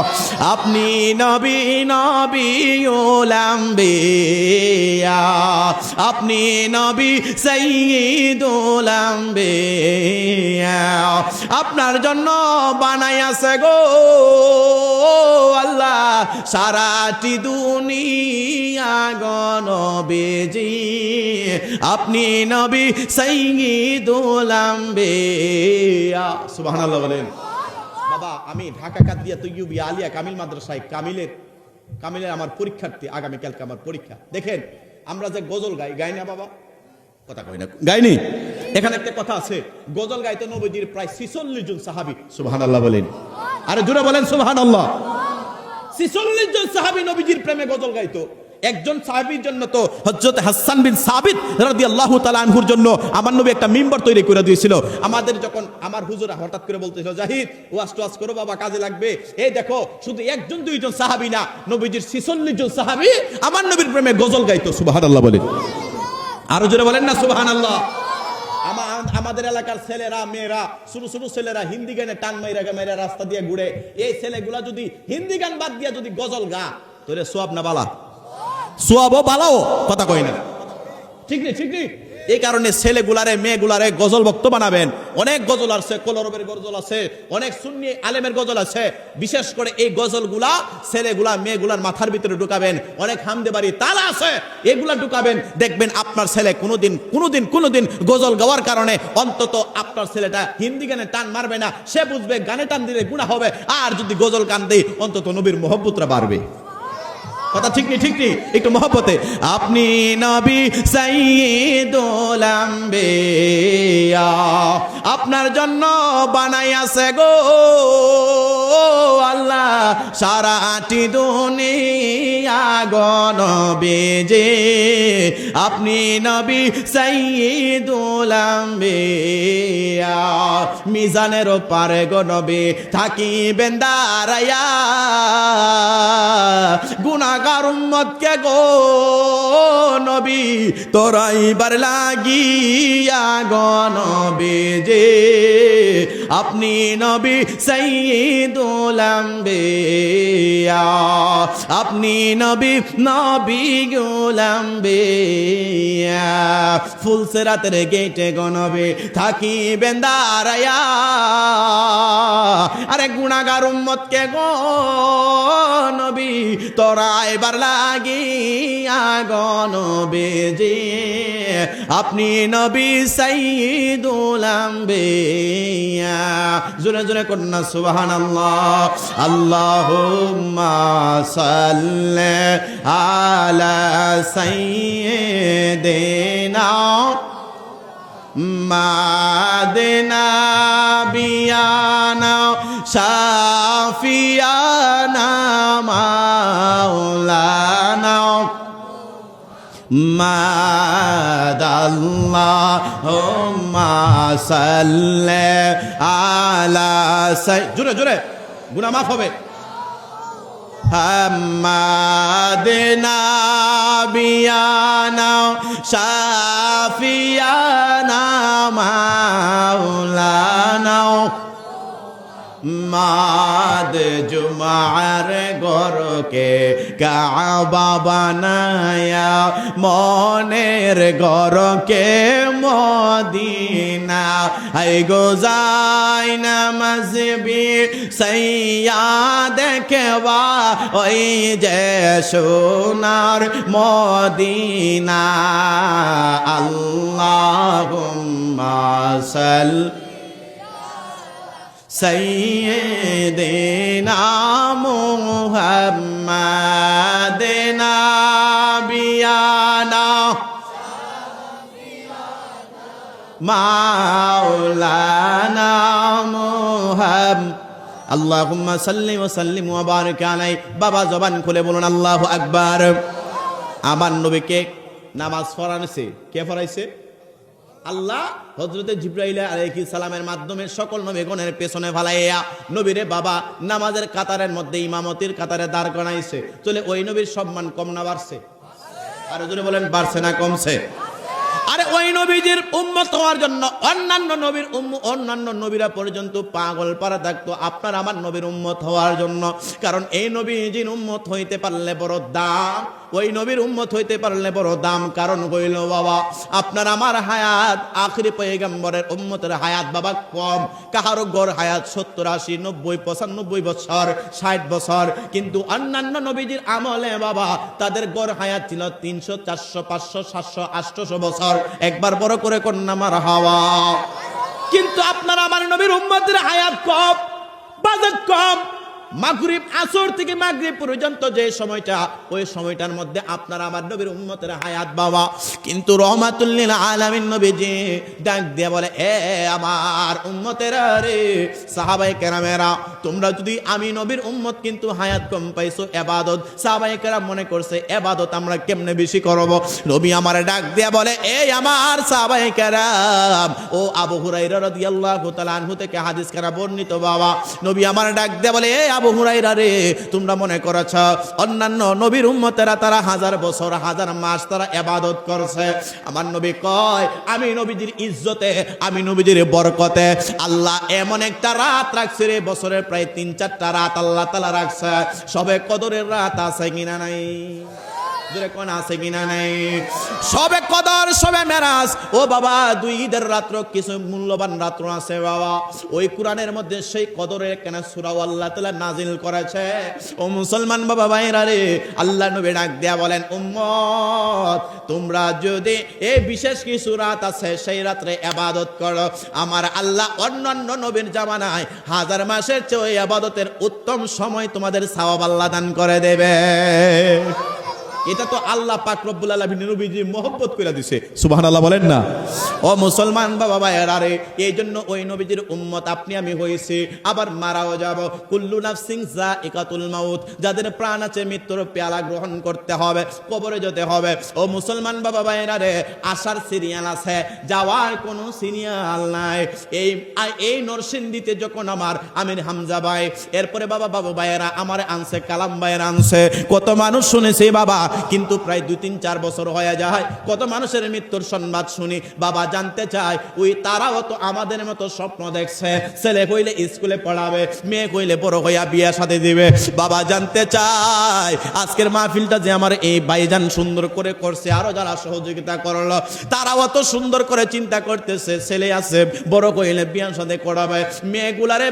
আপনি নবী নবীউল আম্বিয়া, আপনি নবী সাইয়্যিদুল আম্বিয়া, আপনার জন্য বানাইয়াছে গো আল্লাহ সারাটি দুনিয়া গো নবীজি, আপনি নবী সাইয়্যিদুল আম্বিয়া। সুবহানাল্লাহ বলেন। বাবা, আমি ঢাকা কাদিয়া তৈয়ুবিয়া আলিয়া কামিল মাদ্রাসায় কামিলের আমার পরীক্ষার্থী, আগামীকালকে আমার পরীক্ষা। দেখেন আমরা যে গজল গাই না বাবা, কথা কই না, গাইনি। এখানে একটা কথা আছে, গজল গাইতে নবীজির প্রায় 46 জন সাহাবী। সুবহানাল্লাহ বলেন। আরে জোরে বলেন সুবহানাল্লাহ। 46 জন সাহাবী নবীজির প্রেমে গজল গাইতো। একজন সাহাবীর জন্য তো হযরত হাসান বিন সাবিত রাদিয়াল্লাহু তাআলা আনহুর জন্য আমার নবী একটা মিম্বার তৈরি করে দিয়েছিল। আমাদের যখন আমার হুজুর হঠাৎ করে বলতেছিল, জাহিদ ওয়াজ করো বাবা, কাজে লাগবে। এই দেখো, শুধু একজন দুইজন সাহাবী না, নবীজির 46 জন সাহাবী আমার নবীর প্রেমে গজল গাইতো। সুবহানাল্লাহ বলেন। আরো জোরে বলেন না সুবহানাল্লাহ। আমাদের এলাকার ছেলেরা মেয়েরা, ছোট ছোট ছেলেরা হিন্দি গানে টান মাইরা রাস্তা দিয়ে ঘুরে। এই ছেলেগুলা যদি হিন্দি গান বাদ দিয়া যদি গজল গা, তোরে সোয়াব না বালা? সোয়াবও বালাও, কথা কই না, ঠিক নেই ঠিক নেই। এই কারণে ছেলেগুলারে মেয়েগুলারে গজল ভক্ত বানাবেন। অনেক গজল আছে, কলরবের গজল আছে, অনেক সুন্নি আলেমের গজল আছে। বিশেষ করে এই গজলগুলা ছেলেগুলা মেয়েগুলার মাথার ভিতরে ঢুকাবেন। অনেক হামদে বাড়ি তালা আছে, এগুলা ঢুকাবেন। দেখবেন আপনার ছেলে কোনোদিন গজল গাওয়ার কারণে অন্তত আপনার ছেলেটা হিন্দি গানে টান মারবে না। সে বুঝবে গানে টান দিলে গুনাহ হবে, আর যদি গজল গান দেয় অন্তত নবীর মহব্বতটা বাড়বে। কথা ঠিক নেই ঠিক নেই, একটু মহব্বতে। আপনি নবী সাইয়্যিদুল আম্বিয়া, আপনার জন্য বানাইয়াছে গো আল্লাহ সারাটি দুনিয়া গো নবীজি, আপনি নবী সাইয়্যিদুল আম্বিয়া। মিজানের পারে গো নবী থাকিবেন দাঁড়াইয়া, গুনাহগার উম্মতকে গো নবী তোরাইবার লাগিয়া গো নবীজি, আপনি নবী সাইয়্যিদুল আম্বিয়া, আপনি নবীউল আম্বিয়া। ফুলসিরাতের গেটে গো নবী থাকিবেন দাঁড়াইয়া, আরে গুনাহগার উম্মতকে গো নবী তোরাইবার লাগিয়া গো নবীজি, আপনি নবী সাইয়্যিদুল আম্বিয়া। জোরে জোরে কন্যা সুবহানাল্লাহ। আল্লাহুম্মা সাল্লি আলা সাইয়্যিদিনা মাদিনা বিয়ানা শাফিয়ানা মাওলানা আল্লাহুম্মা সাল্লি আলা জোরে জোরে গুনাহ মাফ হবে হাম্মাদিনা বিয়ানা শাফিয়ানা মাওলানা মাদ জুমার গরকে কাবা বানায়া মনের গরকে মদিনা আই গোজাই নামাজবি সাইয়া দেখবা ওই যে সোনার মদিনা আল্লাহুম্মা সাল্লি سيدنا محمد نبينا مولانا محمد اللهم صل وسلم وبارك عليه বাবা জবান খুলে বলুন আল্লাহু আকবার আমার নবীকে নামাজ পড়াইছে কে পড়াইছে আল্লাহ হযরতে জিবরাইল আলাইহিস সালামের মাধ্যমে সকল নবীগণের পেছনে ফালাইয়া নবীরে বাবা নামাজের কাতারের মধ্যে ইমামতির কাতারে দাঁড় করাইছে চলে ওই নবীর সম্মান কম না বাড়ছে আর জোরে বলেন বাড়ছে না কমছে আরে ওই নবীজির উম্মত হওয়ার জন্য অন্যান্য নবীরা পর্যন্ত পাগল পারা থাকতো আপনার আমার নবীর উম্মত হওয়ার জন্য কারণ এই নবীজির উম্মত হইতে পারলে বড় দাম ওই নবীর উম্মত হইতে পারলে বড় দাম কারণ হইল বাবা আপনার আমার হায়াত আখিরি পয়গম্বরের উম্মতের হায়াত বাবা কম কাহারো গড় হায়াত 70 80 90 95 বছর 60 বছর কিন্তু অন্যান্য নবীজির আমলে বাবা তাদের গড় হায়াত ছিল 300 400 500 700 800 বছর একবার বড় করে কন্যা মারহাবা কিন্তু আপনার আমার নবীর উম্মতের হায়াত কম বাজেট কম মাগরিব আসর থেকে মাগরিব পর্যন্ত যে সময়টা ওই সময়টার মধ্যে আপনার আমার নবীর উম্মতের হায়াত বাবা কিন্তু রহমাতুল লিল আলামিন নবীজি ডাক দিয়ে বলে এ আমার উম্মতেরা রে সাহাবায়ে কেরামেরা তোমরা যদি আমি নবীর উম্মত কিন্তু হায়াত কম পাইছো ইবাদত সাহাবায়ে কেরাম মনে করছে ইবাদত আমরা কেমনে বেশি করব নবী আমারে ডাক দিয়ে বলে এই আমার সাহাবায়ে কেরাম ও আবু হুরায়রা রাদিয়াল্লাহু তাআলা আনহু থেকে হাদিস কারা বর্ণিত বাবা নবী আমারে ডাক দিয়ে বলে আবু হুরায়রা রে তোমরা মনে করছ অন্যান্য নবীর উম্মতেরা তারা হাজার বছর হাজার মাস তারা ইবাদত করছে আমার নবী কয় আমি নবীজির ইজ্জতে আমি নবীজির বরকতে আল্লাহ এমন একটা রাত রাখছে রে বছরের প্রায় 3-4টা রাত আল্লাহ তাআলা রাখছে সবে কদরের রাত আছে কিনা নাই জোরে কোন আছে কিনা নাই সবে কদর সবে মেরাজ ও বাবা দুই ঈদের রাত্র কিছু মূল্যবান রাত্র আছে বাবা ওই কোরআনের মধ্যে সেই কদরের কেন সূরা আল্লাহ তাআলা নাজিল করেছে ও মুসলমান বাবা ভাইরা রে আল্লাহ নবী ডাক দেয়া বলেন উম্মত তোমরা যদি এই বিশেষ কিছু রাত আছে সেই রাতে ইবাদত করো আমার আল্লাহ অন্যান্য নবীর জামানায় হাজার মাসের চেয়ে ইবাদতের উত্তম সময় তোমাদের সওয়াব আল্লাহ দান করে দেবে এটা তো আল্লাহ পাক রব্বুল আলামিন নবীজি মহব্বত করে দিয়েছে সুবহানাল্লাহ বলেন না ও মুসলমান বাবা ভাইরা রে এইজন্য ওই নবীজির উম্মত আপনি আমি হইছি আবার মারাও যাব কুল্লু নাফসিন যায়িকাতুল মাউত যাদের প্রাণ আছে মৃত্যুর পেয়ালা গ্রহণ করতে হবে কবরে যেতে হবে ও মুসলমান বাবা ভাইরা রে আসার সিরিয়াল আছে যাওয়ার কোনো সিরিয়াল নাই এই নরসিংদীতে যখন আমার আমির হামজা ভাই এরপরে বাবা ভাইরা আমারে আনছে কালাম ভাইরা আনছে কত মানুষ শুনেছে বাবা কিন্তু প্রায় 2-3-4 বছর হয়ে যায় কত মানুষের মৃত্যুর সংবাদ শুনি বাবা জানতে চায় ওই তারাও তো আমাদের মতো স্বপ্ন দেখছে ছেলে কইলে স্কুলে পড়াবে মেয়ে কইলে বড় হইয়া বিয়ে সাথে দিবে বাবা জানতে চায় আজকের মাহফিলটা যে আমার এই ভাইজান সুন্দর করে করছে আরো যারা সহযোগিতা করলো তারাও তো সুন্দর করে চিন্তা করতেছে ছেলে আছে বড় কইলে বিয়ে সাথে করাবে মেয়েগুলারে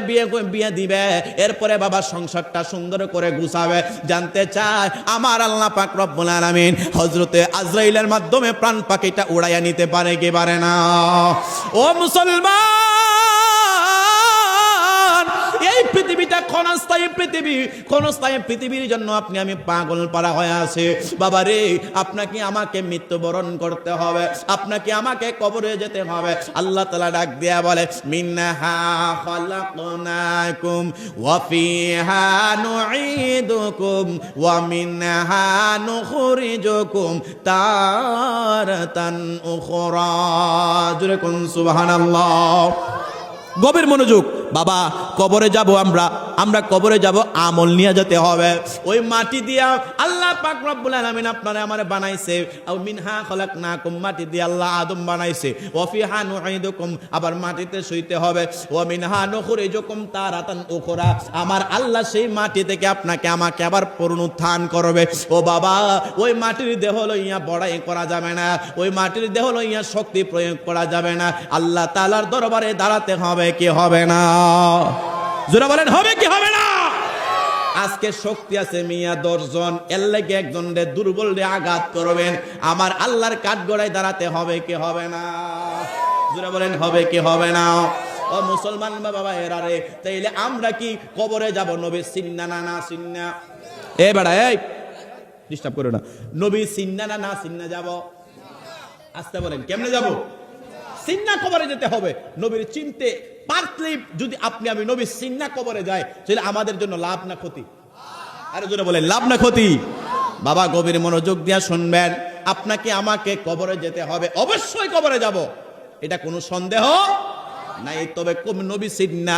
বিয়ে দিবে এরপরে বাবা সংসারটা সুন্দর করে গুছাবে জানতে চায় আমার আল্লাহ পাক রব্বুল আলামিন হযরতে আজরাইলের মাধ্যমে প্রাণ পাখিটা উড়াইয়া নিতে পারে কি পারে না ও মুসলমান এই পৃথিবীটা ক্ষণস্থায়ী পৃথিবী, ক্ষণস্থায়ী পৃথিবীর জন্য আপনি আমি পাগল পারা হয়ে আছে। বাবা রে, আপনাকে আমাকে মৃত্যুবরণ করতে হবে, আপনাকে আমাকে কবরে যেতে হবে। আল্লাহ তাআলা ডাক দিয়া বলে, মিনহা খালাকনাকুম ওয়া ফিহা নুঈদুকুম ওয়া মিনহা নুখরিজুকুম তারাতান উখরা। জোরে কোন সুবহানাল্লাহ। গভীর মনোযোগ। বাবা, কবরে যাব আমরা কবরে যাব, আমল নিয়ে যেতে হবে। ওই মাটি দিয়া আল্লাহ পাক রব্বুল আলামিন আপনারে আমারে বানাইছে। আও মিনহা খলাকনাকুম, মাটি দিয়ে আল্লাহ আদম বানাইছে। ওয়া ফিহা নুঈদুকুম, আবার মাটিতে শুইতে হবে। ওয়া মিনহা নুখরিজুকুম তারাতান উখরা, আমার আল্লাহ সেই মাটি থেকে আপনাকে আমাকে আবার পুনরুত্থান করবে। ও বাবা, ওই মাটির দেহ লইয়া বড়াই করা যাবে না, ওই মাটির দেহ লইয়া শক্তি প্রয়োগ করা যাবে না। আল্লাহ তাআলার দরবারে দাঁড়াতে হবে কি হবে না? জোরে বলেন, হবে কি হবে না? আজকে শক্তি আছে মিয়া 10 জন, এর লাগে একজন রে দুর্বল রে আঘাত করবেন, আমার আল্লাহর কাঠগড়ায় দাঁড়াতে হবে কি হবে না? জোরে বলেন, হবে কি হবে না? ও মুসলমান বাবা এরা রে, তাইলে আমরা কি কবরে যাব নবী চিন্না না না চিন্না? এ বেড়া, এই ডিস্টার্ব করো না। নবী চিন্না না না চিন্না যাব? আস্তে বলেন, কেমনে যাব? চিন্না কবরে যেতে হবে। নবীর চিনতে পারলে যদি আপনি আমি নবীর চিন্না কবরে যাই, তাহলে আমাদের জন্য লাভ না ক্ষতি? আরে জোরে বলেন, লাভ না ক্ষতি? বাবা গভীর মনোযোগ দিয়া শুনবেন, আপনাকে আমাকে কবরে যেতে হবে, অবশ্যই কবরে যাব, এটা কোনো সন্দেহ নাই। তবে নবী সিন্না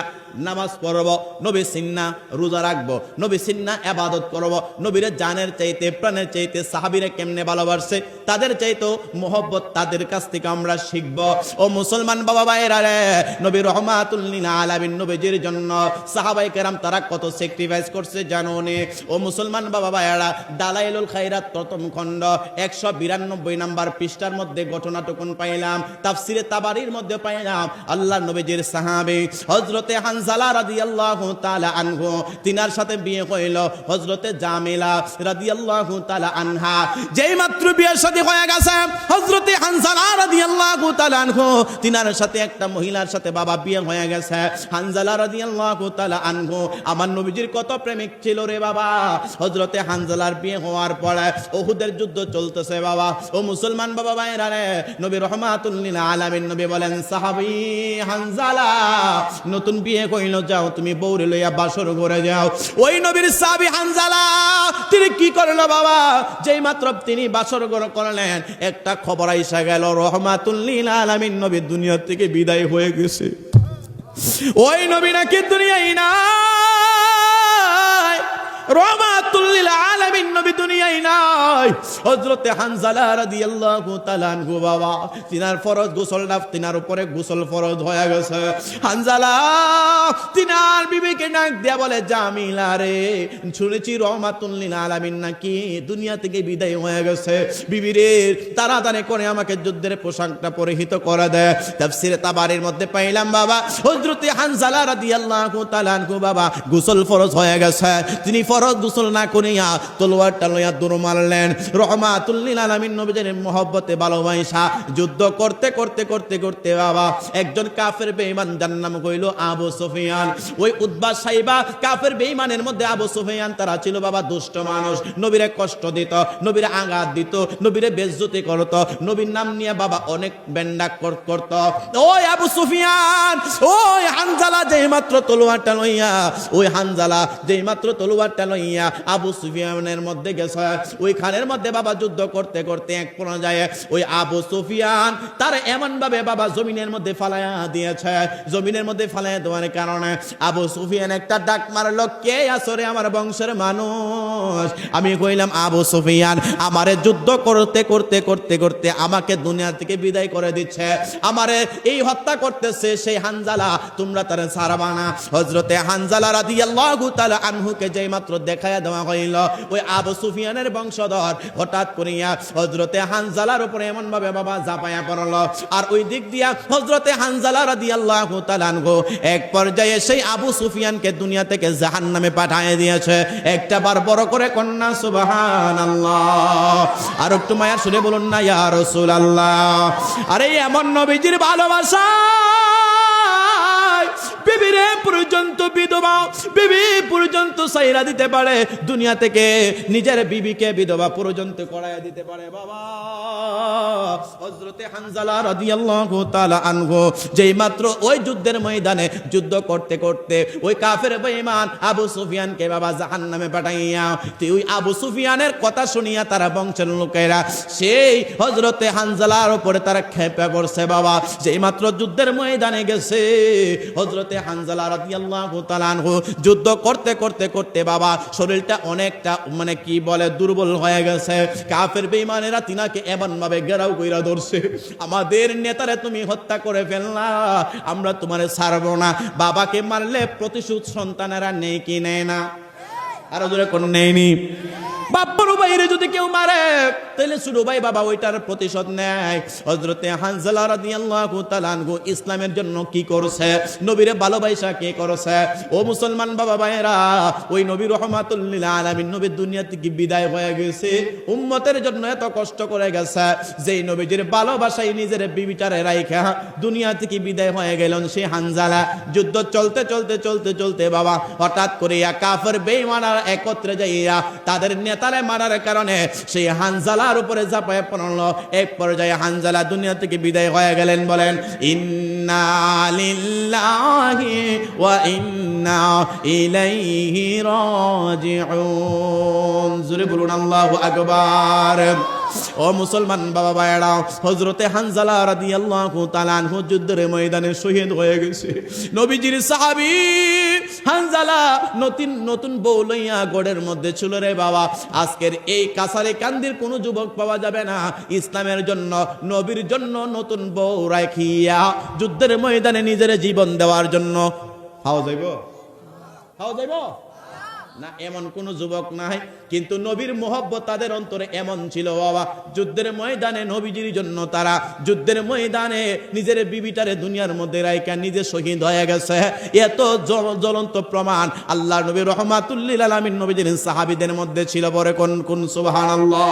নামাজ পড়ব, নবী সিন্না রোজা রাখবো, নবী সিন্না ইবাদত করব, নবীর জানের চাইতে প্রাণের চাইতে সাহাবীরা কেমনে ভালোবাসে, তাদের চাইতে মহব্বত তাদের কাছ থেকে আমরা শিখব। ও মুসলমান বাবা ভাইরা রে, নবী রহমাতুল লিল আলামিন নবীজির জন্য সাহাবায়ে কেরাম তারা কত স্যাক্রিফাইস করছে জানো নে? ও মুসলমান বাবা ভাইরা, দালাইলুল খায়রাত প্রথম খণ্ড 192 নাম্বার পৃষ্ঠার মধ্যে ঘটনাটুকুন পাইলাম, তাফসিরে তাবারির মধ্যে পাইলাম। আল্লাহ নবীজির সাহাবী হযরতে হানজালা রাদিয়াল্লাহু তাআলা আনহু, তিনার সাথে বিয়ে হইল হযরতে জামিলা রাদিয়াল্লাহু তাআলা আনহা। যেই মাত্র বিয়ে শাদী হয়ে গেছে হযরতে হানজালা রাদিয়াল্লাহু তাআলা আনহু, তিনার সাথে একটা মহিলার সাথে বাবা বিয়ে হয়ে গেছে। হানজালা রাদিয়াল্লাহু তাআলা আনহু আমার নবীজির কত প্রেমিক ছিল রে বাবা। হযরতে হানজালার বিয়ে হওয়ার পরে উহুদের যুদ্ধ চলতেছে বাবা। ও মুসলমান বাবা ভাইরা রে, নবী রহমাতুল লিল আলামিন নবী বলেন, সাহাবী হানজালা নতুন বিয়ে কইল, যাও তুমি বউরে লইয়া বাসর ঘরে যাও। ওই নবীর সাহাবী হানজালা তিনি কি করলো বাবা? যেই মাত্র তিনি বাসর ঘর করলেন, একটা খবর আইসা গেল রহমাতুল লিল আলামিন নবী দুনিয়া থেকে বিদায় হয়ে গেছে। ওই নবী নাকি দুনিয়ায় নাই, রহমাতুল লিল আলামিন নবী দুনিয়ায় নাই। হযরতে হানজালা রাদিয়াল্লাহু তাআলা আনহু বাবা, তিনার ফরজ গোসলটা তিনার উপরে গোসল ফরজ হয়ে গেছে। হানজালা তিনার বিবিকে ডাক দিয়া বলে, জামিলা রে, শুনেছি রহমাতুল লিল আলামিন নাকি দুনিয়া থেকে বিদায় হয়ে গেছে। বিবি রে, তাড়াতাড়ি করে আমাকে যুদ্ধের পোশাকটা পরিহিত করে দেয়। তাফসিরে তাবারির মধ্যে পাইলাম বাবা, হযরতে হানজালা রাদিয়াল্লাহু তাআলা আনহু বাবা গোসল ফরজ হয়ে গেছে, তিনি ফরজ গোসল না করিয়া তলোয়ারটা লইয়া দৌড় মারলেন। রহমাতুল লিল আলামিন নবীজির মহব্বতে ভালোবাসা যুদ্ধ করতে করতে করতে করতে বাবা একজন কাফের বেঈমান যার নাম হইল আবু সুফিয়ান। ওই উতবা সাইবা কাফের বেঈমানের মধ্যে আবু সুফিয়ান তারা ছিল বাবা দুষ্ট মানুষ, নবীরে কষ্ট দিত, নবীরে আঘাত দিত, নবীরে বেইজ্জতি করত, নবীর নাম নিয়ে বাবা অনেক বেন্ডা করত। ওই আবু সুফিয়ান, ওই হানজালা যেই মাত্র তলোয়ারটা লইয়া, ওই হানজালা যেই মাত্র তলোয়ারটা লইয়া আবু সুফিয়ানের মধ্যে গেছে, ওই খানের মধ্যে বাবা যুদ্ধ করতে করতে এক পর্যায়ে ওই আবু সুফিয়ান তার এমন ভাবে বাবা জমিনের মধ্যে ফালাইয়া দিয়েছে। জমিনের মধ্যে ফালাইয়া দেওয়ার কারণে আবু সুফিয়ান একটা ডাক মারলো, কে আসরে আমার বংশের মানুষ? আমি কইলাম, আবু সুফিয়ান আমারে যুদ্ধ করতে করতে করতে করতে আমাকে দুনিয়া থেকে বিদায় করে দিচ্ছে, আমারে এই হত্যা করতেছে সেই হানজালা, তোমরা তারে ছাড়বা না। হযরতে হানজালা রাদিয়াল্লাহু তাআলা আনহুকে যেই মাত্র দেখায়া দেওয়া হইল, ওই আবু সুফিয়ানের বংশধর হঠাৎ করিয়া হযরতে হানজালার উপরে এমন ভাবে বাবা ঝাঁপায়া পড়ল, আর ওই দিক দিয়া হযরতে হানজালা রাদিয়াল্লাহু তাআলা আনহু এক পর্যায়ে সেই আবু সুফিয়ানকে দুনিয়া থেকে জাহান্নামে পাঠিয়ে দিয়েছে। একটা বার বড় করে কন্যা সুবহানাল্লাহ। আর একটু মায়া শুনে বলুন না ইয়া রাসূলুল্লাহ। আরে এমন নবীজির ভালোবাসা বিবিরে পর্যন্ত বিধবা, বিবি পর্যন্ত সাইরা দিতে পারে, দুনিয়া থেকে নিজের বিবিকে বিধবা পর্যন্ত করায় দিতে পারে বাবা। হযরতে হানজালা রাদিয়াল্লাহু তাআলা আনহু যেই মাত্র ওই যুদ্ধের ময়দানে যুদ্ধ করতে করতে ওই কাফের বেঈমান আবু সুফিয়ানকে বাবা জাহান্নামে পাঠাইয়া, ওই আবু সুফিয়ানের কথা শুনিয়া তারা বংশের লোকেরা সেই হযরতে হানজালার উপরে তারা খেপে পড়ছে বাবা। যেই মাত্র যুদ্ধের ময়দানে গেছে হযরতে হানজালা রাদিয়াল্লাহু তাআলা আনহু যুদ্ধ করতে করতে করতে বাবা শরীরটা অনেকটা মানে কি বলে দুর্বল হয়ে গেছে। কাফের বেঈমানেরা তিনাকে এমন ভাবে ঘেরাও কইরা ধরছে, আমাদের নেতারে তুমি হত্যা করে ফেললা, আমরা তোমারে ছাড়বো না। বাবাকে মারলে প্রতিশোধ সন্তানেরা নেই কি নেয় না? আরো জোরে কোন নেয়নি? বাপ্পার বাইরে যদি কেউ মারে তাহলে ছোট ভাই বাবা ওইটার প্রতিশোধ নেয়। হযরতে হানজালা রাদিয়াল্লাহু তাআলা আনহু ইসলামের জন্য কি করছে, নবীরে ভালোবাসা কি করছে। ও মুসলমান বাবা ভাইরা, ওই নবী রাহমাতুল লিল আলামিন নবী দুনিয়া থেকে বিদায় হয়ে গেছে, উম্মতের জন্য এত কষ্ট করে গেছে, যেই নবীজির ভালোবাসায় নিজের বিবিটারে রাইখা দুনিয়া থেকে বিদায় হয়ে গেলেন সেই হানজালা। যুদ্ধ চলতে চলতে চলতে চলতে বাবা হঠাৎ করে কাফের বেঈমানরা একত্রে যাইয়া তাদের নেতারে মারার কারণে সেই হানজালার উপরে ঝাঁপায় পড়ল। এক পর্যায়ে হানজালা দুনিয়া থেকে বিদায় হয়ে গেলেন। বলেন ইন্না লিল্লাহি ওয়া ইন্না ইলাইহি রাজিউন। জোরে বলুন আল্লাহু আকবার। ও মুসলমান বাবা ভাইরা, হযরতে হানজালা রাদিয়াল্লাহু তাআলা আনহু যুদ্ধের ময়দানে শহীদ হয়ে গেছে। নবীজির সাহাবী হানজালা নতুন নতুন বউ লইয়া গড়ের মধ্যে ছিল রে বাবা। আজকের এই কাছারে কান্দির কোনো যুবক পাওয়া যাবে না ইসলামের জন্য নবীর জন্য নতুন বউ রাখিয়া যুদ্ধের ময়দানে নিজের জীবন দেওয়ার জন্য। হাও যাইব, হাও যাইব না, এমন কোন যুবক নাই। কিন্তু নবীর মোহব্বত তাদের অন্তরে এমন ছিল বাবা, যুদ্ধের ময়দানে নবীজির জন্য তারা যুদ্ধের ময়দানে নিজের বিবিটারে দুনিয়ার মধ্যে রাইখা নিজে শহীদ হয়ে গেছে। এত জ্বলন্ত প্রমাণ আল্লাহর নবী রাহমাতুল লিল আলামিন নবীজির সাহাবীদের মধ্যে ছিল। বলে কোন কোন সুবহানাল্লাহ।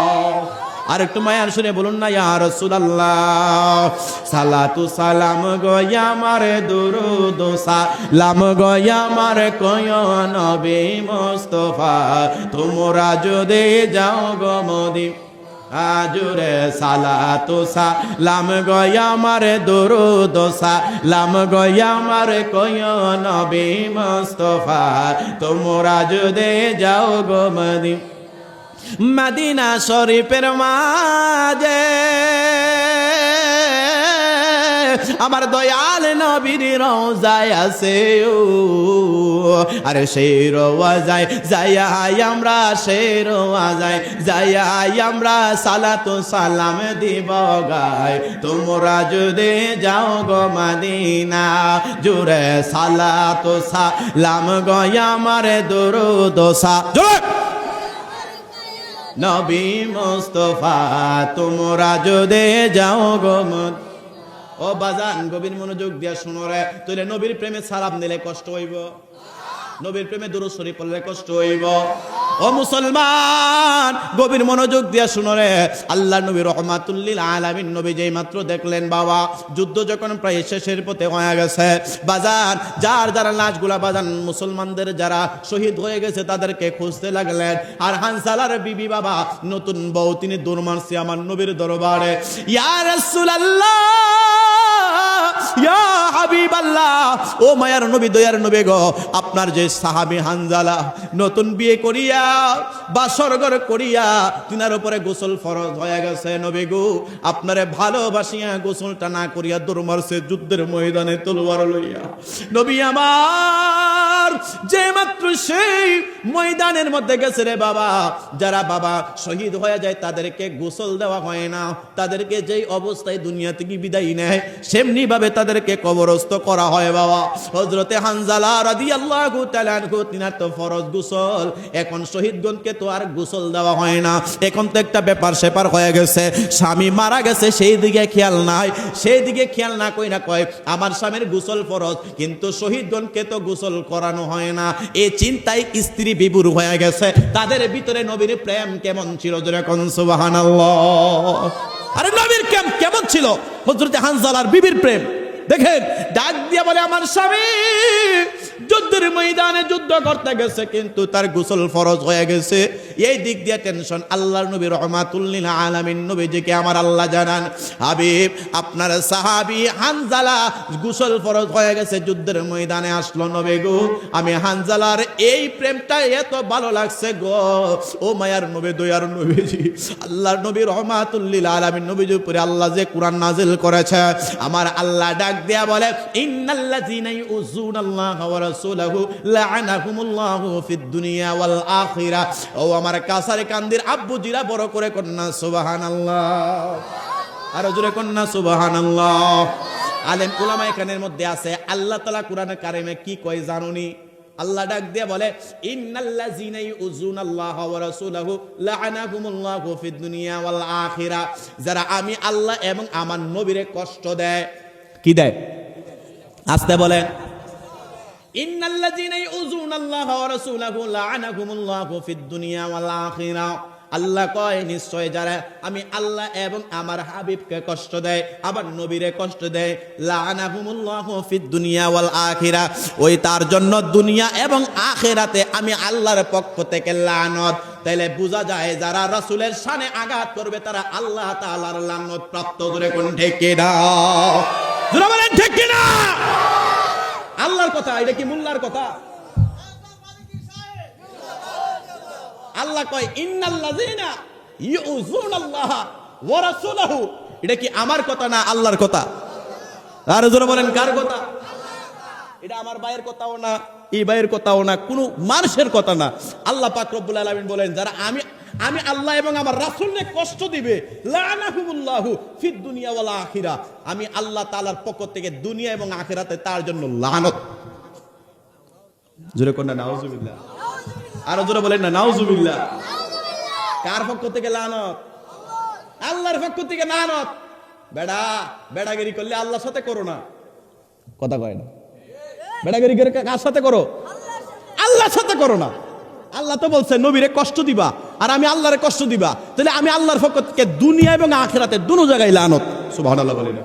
আর একটু মায়ার শুনে বলুন না ইয়া রাসূলুল্লাহ। সালাতু সালাম গো আমার দুরুদ সালাম গো আমার কয় নবী মুস্তাফা, তোমরা যদি যাও গো মদিনা আজুরে সালাতু সালাম গো আমার দুরুদ সালাম গো আমার কয় নবী মুস্তাফা, তোমরা যদি যাও গো মদিনা মদিনা শরীফের মাঝে আমার দয়াল নবীর রওজায় আছে। আরে সেই রওজায় যাইয়া আমরা, সেই রওজায় যাইয়া আমরা সালাতু সালাম দিব গায়, তোমরা যদি যাও গো মদিনা জুড়ে সালাতু সালাম গো আমার দুরুদ সালাম নবী মুস্তাফা, তোমরা যদি যাও গো। ও বাজান গভীর মনোযোগ দিয়া শুনো রে, তুই নবীর প্রেমে সালাম দিলে কষ্ট হইব, নবীর প্রেমে দুরূদ শরীফ পড়লে কষ্ট হইব। ও মুসলমান গভীর মনোযোগ দিয়া শুনো রে, আল্লাহ নবী রাহমাতুল লিল আলামিন নবী যেই মাত্র দেখলেন বাবা যুদ্ধ যখন প্রায় শেষের পথে হয়ে গেছে, বাজান যার যারা লাশগুলা বাজান মুসলমানদের যারা শহীদ হয়ে গেছে তাদেরকে খুঁজতে লাগলেন। আর হানজালার বিবি বাবা নতুন বউ তিনি দৌড় মারছে আমার নবীর দরবারে, ইয়া রাসূলুল্লাহ ইয়া হাবিবাল্লাহ, ও মায়ার নবী দয়ার নবী গো, আপনার যে সাহাবী হানজালা নতুন বিয়ে করিয়া বাসরঘর করিয়া তিনার উপরে গোসল ফরজ হয়ে গেছে, নবী গো আপনারে ভালোবাসিয়া গোসলটা না করিয়া দৌড় মারছে যুদ্ধের ময়দানে তলোয়ার লইয়া। নবী আমার যে মাত্র সেই ময়দানের মধ্যে গেছে রে বাবা, যারা বাবা শহীদ হয়ে যায় তাদেরকে গোসল দেওয়া হয় না, তাদেরকে যেই অবস্থায় দুনিয়া থেকে বিদায় নেয় সেমনি ভাবে তাদেরকে কবরস্থ করা হয় বাবা। হযরতে হানজালা রাদিয়াল্লাহু তাআলা আনহু তিনার তো ফরজ গোসল, এখন শহীদগণকে তো আর গোসল দেওয়া হয় না। এখন তো একটা ব্যাপার সেপার হয়ে গেছে, স্বামী মারা গেছে সেই দিকে খেয়াল নাই, সেই দিকে খেয়াল না কইরা কয় আমার স্বামীর গোসল ফরজ, কিন্তু শহীদগণকে তো গোসল করানো হয় না। এই চিন্তায় স্ত্রী বিভোর হয়ে গেছে। তাদের ভিতরে নবীর প্রেম কেমন ছিল জোরে কোন সুবহানাল্লাহ। আরে নবীর প্রেম কেমন ছিল? হযরতে হানজালার বিবির প্রেম দেখেন ডাক দিয়া বলে আমার স্বামী যুদ্ধের ময়দানে যুদ্ধ করতে গেছে কিন্তু তার গোসল ফরজ হয়ে গেছে। এই দিক দিয়ে টেনশন। আল্লাহর নবী রহমাতুল লিল আলামিন নবীজিকে আমার আল্লাহ জানান, হাবিব আপনার সাহাবী হানজালা গোসল ফরজ হয়ে গেছে, যুদ্ধের ময়দানে আসলো নবী গো, আমি হানজালার এই প্রেমটা এত ভালো লাগছে গো। ও মায়ার নবী দয়ার নবীজি, আল্লাহর নবী রহমাতুল লিল আলামিন নবীজির উপরে আল্লাহ যে কোরআন নাজিল করেছে, আমার আল্লাহ ডাক দেয়া বলে ইন্নাল্লাযীনা ইউযুনাল্লাহা ওয়া রাসূলাহু লা'আনাহুমুল্লাহু ফিদ দুনিয়া ওয়াল আখিরাহ। ও আমার কাসারে কান্দির আব্বুজিরা বড় করে কন্যা সুবহানাল্লাহ, আর জোরে কন্যা সুবহানাল্লাহ। আলেম উলামা এখানের মধ্যে আছে, আল্লাহ তাআলা কোরআনে কারিমে কি কয় জানুনি? আল্লাহ ডাক দিয়ে বলে ইন্নাল্লাযীনা ইউযুনাল্লাহা ওয়া রাসূলাহু লা'আনাহুমুল্লাহু ফিদ দুনিয়া ওয়াল আখিরাহ। যারা আমি আল্লাহ এবং আমার নবীরে কষ্ট দেয়, কি দেয়? আস্তে বলেন, ইন্নাল্লাযীনা ইউযুনাল্লাহা ওয়া রাসূলাহু লা'আনাহুমুল্লাহু ফিদ দুনিয়া ওয়াল আখিরাহ। আল্লাহ কয় নিশ্চয় যারা আমি আল্লাহ এবং আমার হাবিবকে কষ্ট দেয়, আমার নবীরে কষ্ট দেয়, লা'আনাহুমুল্লাহু ফিদ দুনিয়া ওয়াল আখিরাহ, ওই তার জন্য দুনিয়া এবং আখিরাতে আমি আল্লাহর পক্ষ থেকে লানত। তাইলে বোঝা যায় যারা রাসূলের শানে আঘাত করবে তারা আল্লাহ তাআলার লানত প্রাপ্ত। ধরে কোন ঠিক কিনা? জোরে বলেন ঠিক কিনা? আল্লাহর কথা, এটা কি মোল্লার কথা? আল্লাহ কয় ইন্নাল্লাযীনা ইউযুনাল্লাহা ওয়া রাসূলাহু, এটা কি আমার কথা না আল্লাহর কথা? আর জোরে বলেন কার কথা? এটা আমার ভাইয়ের কথাও না, এই ভাইয়ের কথাও না, কোনো মানুষের কথা না। আল্লাহ পাক রব্বুল আলামিন বলেন যারা আমি আল্লাহ এবং আমার রাসূলকে কষ্ট দিবে, লা'আনাহুমুল্লাহু ফিদ দুনিয়া ওয়াল আখিরাহ, আমি আল্লাহ তাআলার পক্ষ থেকে দুনিয়া এবং আখিরাতে তার জন্য লানত। জোরে কোন না নাউজুবিল্লাহ? আর জোরে বলেন না নাউজুবিল্লাহ? কার পক্ষ থেকে লানত? আল্লাহর পক্ষ থেকে লানত। বেড়াগিরি করলে আল্লাহর সাথে করো না, কথা কয় না। বেড়াগিরি করে কার সাথে করো? আল্লাহর সাথে করো না। আল্লাহ তো বলছে নবীরে কষ্ট দিবা আর আমি আল্লাহরে কষ্ট দিবা, তাহলে আমি আল্লাহর পক্ষ থেকে দুনিয়া এবং আখিরাতে দুনো জায়গায় লানত। সুবহানাল্লাহ বলেন।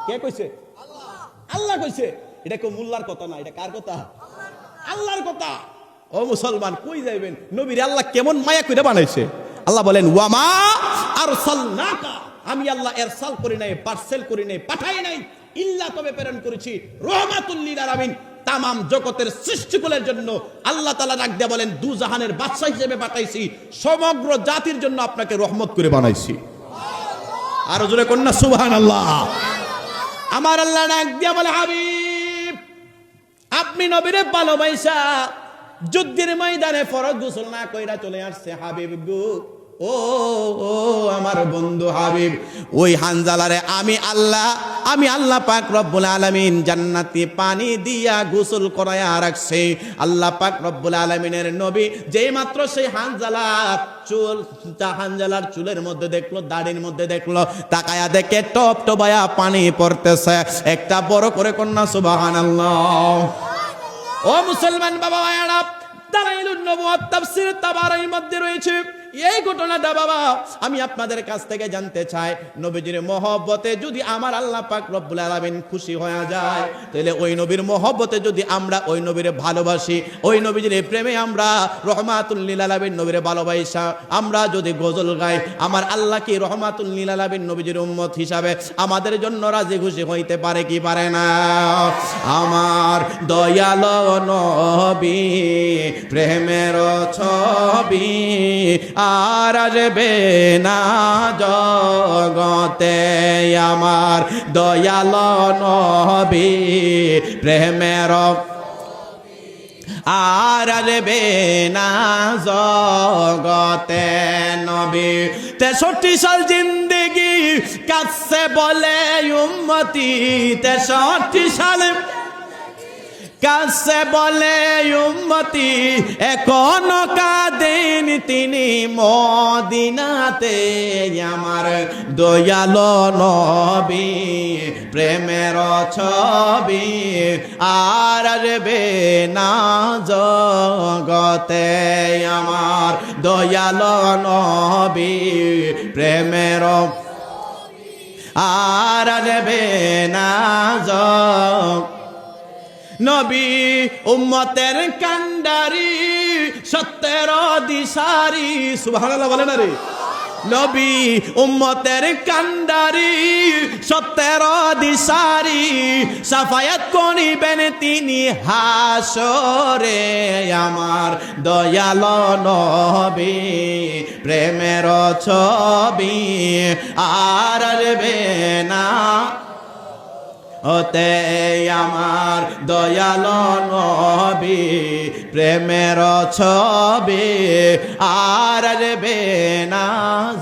কে কইছে? আল্লাহ কইছে। এটা কেউ মোল্লার কথা না, এটা কার কথা? আল্লাহর কথা। ও মুসলমান, কই যাইবেন? নবীর আল্লাহ কেমন মায়া কইরা বানাইছে। আল্লাহ বলেন ওয়ামা আরসালনাকা, আমি আল্লাহ ইরসাল করি নাই, পার্সেল করি নাই, পাঠাই নাই, ইল্লা তবে প্রেরণ করেছি রাহমাতুল লিল আলামিন, তামাম জগতের সৃষ্টিকুলের জন্য। আল্লাহ তাআলা ডাক দিয়া বলেন দু জাহানের বাদশা হিসেবে পাঠাইছি, সমগ্র জাতির জন্য আপনাকে রহমত করে বানাইছি। আর জোরে কন্যা সুবহানাল্লাহ। আমার আল্লাহ ডাক দিয়া বলে হাবিব আপনি নবীরে ভালোবাসা যুদ্ধের ময়দানে ফরজ গোসল না কইরা চলে আসছে হাবিব গো। ও আমার বন্ধু হাবিব, ওই হানজালারে আমি আল্লাহ পাক রব্বুল আলামিন জান্নাতি পানি দিয়া গোসল করায়া রাখছে। আল্লাহ পাক রব্বুল আলামিনের নবী যেই মাত্র সেই হানজালার চুলের মধ্যে দেখলো, দাড়ির মধ্যে দেখলো, তাকায়া দেখে টপ টপায়া পানি পড়তেছে। একটা বড় করে কন্যা সুবহানাল্লাহ। ও মুসলমান বাবা ভাইরা, দালাইলুন নবুওয়াত তাফসীর তাবারানির মধ্যে রয়েছে এই ঘটনাটা। বাবা আমি আপনাদের কাছ থেকে জানতে চাই, নবীজির মহব্বতে যদি আমার আল্লাহ পাক রব্বুল আলামিন খুশি হয়ে যায়, তাহলে ওই নবীর মহব্বতে যদি আমরা ওই নবীরে ভালোবাসি, ওই নবীজির প্রেমে আমরা রহমাতুল লিল আলামিন নবীরে ভালোবাসা আমরা যদি গজল গাই, আমার আল্লাহ কি রহমাতুল লিল আলামিন নবীজির উম্মত হিসাবে আমাদের জন্য রাজি খুশি হইতে পারে কি পারে না? আমার দয়ালো নবী প্রেমের ছবি আর আসবে না জগতে, আমার দয়াল নবী প্রেমের আর আসবে না জগতে। নবী 63 সাল জিন্দেগি কাছে বলে উম্মতি, 63 সাল কাছে বলে উম্মতি, এখনো কাঁদেন তিনি মদিনাতে। আমার দয়ালো নবী প্রেমের ছবি আর আসবে না জগতে, আমার দয়ালো নবী প্রেমের আর আসবে না নবী উম্মতের কান্ডারি সত্যের দিশারি সুবহানাল্লাহ বলেন রে নবী উম্মতের কান্ডারি সত্যের দিশারি সাফায়াত করিবেন তিনি হাসরে আমার দয়াল নবী প্রেমের ছবি আর আসবে না ওতে আমার দয়াল নবী প্রেমের ছবি আর আসবে না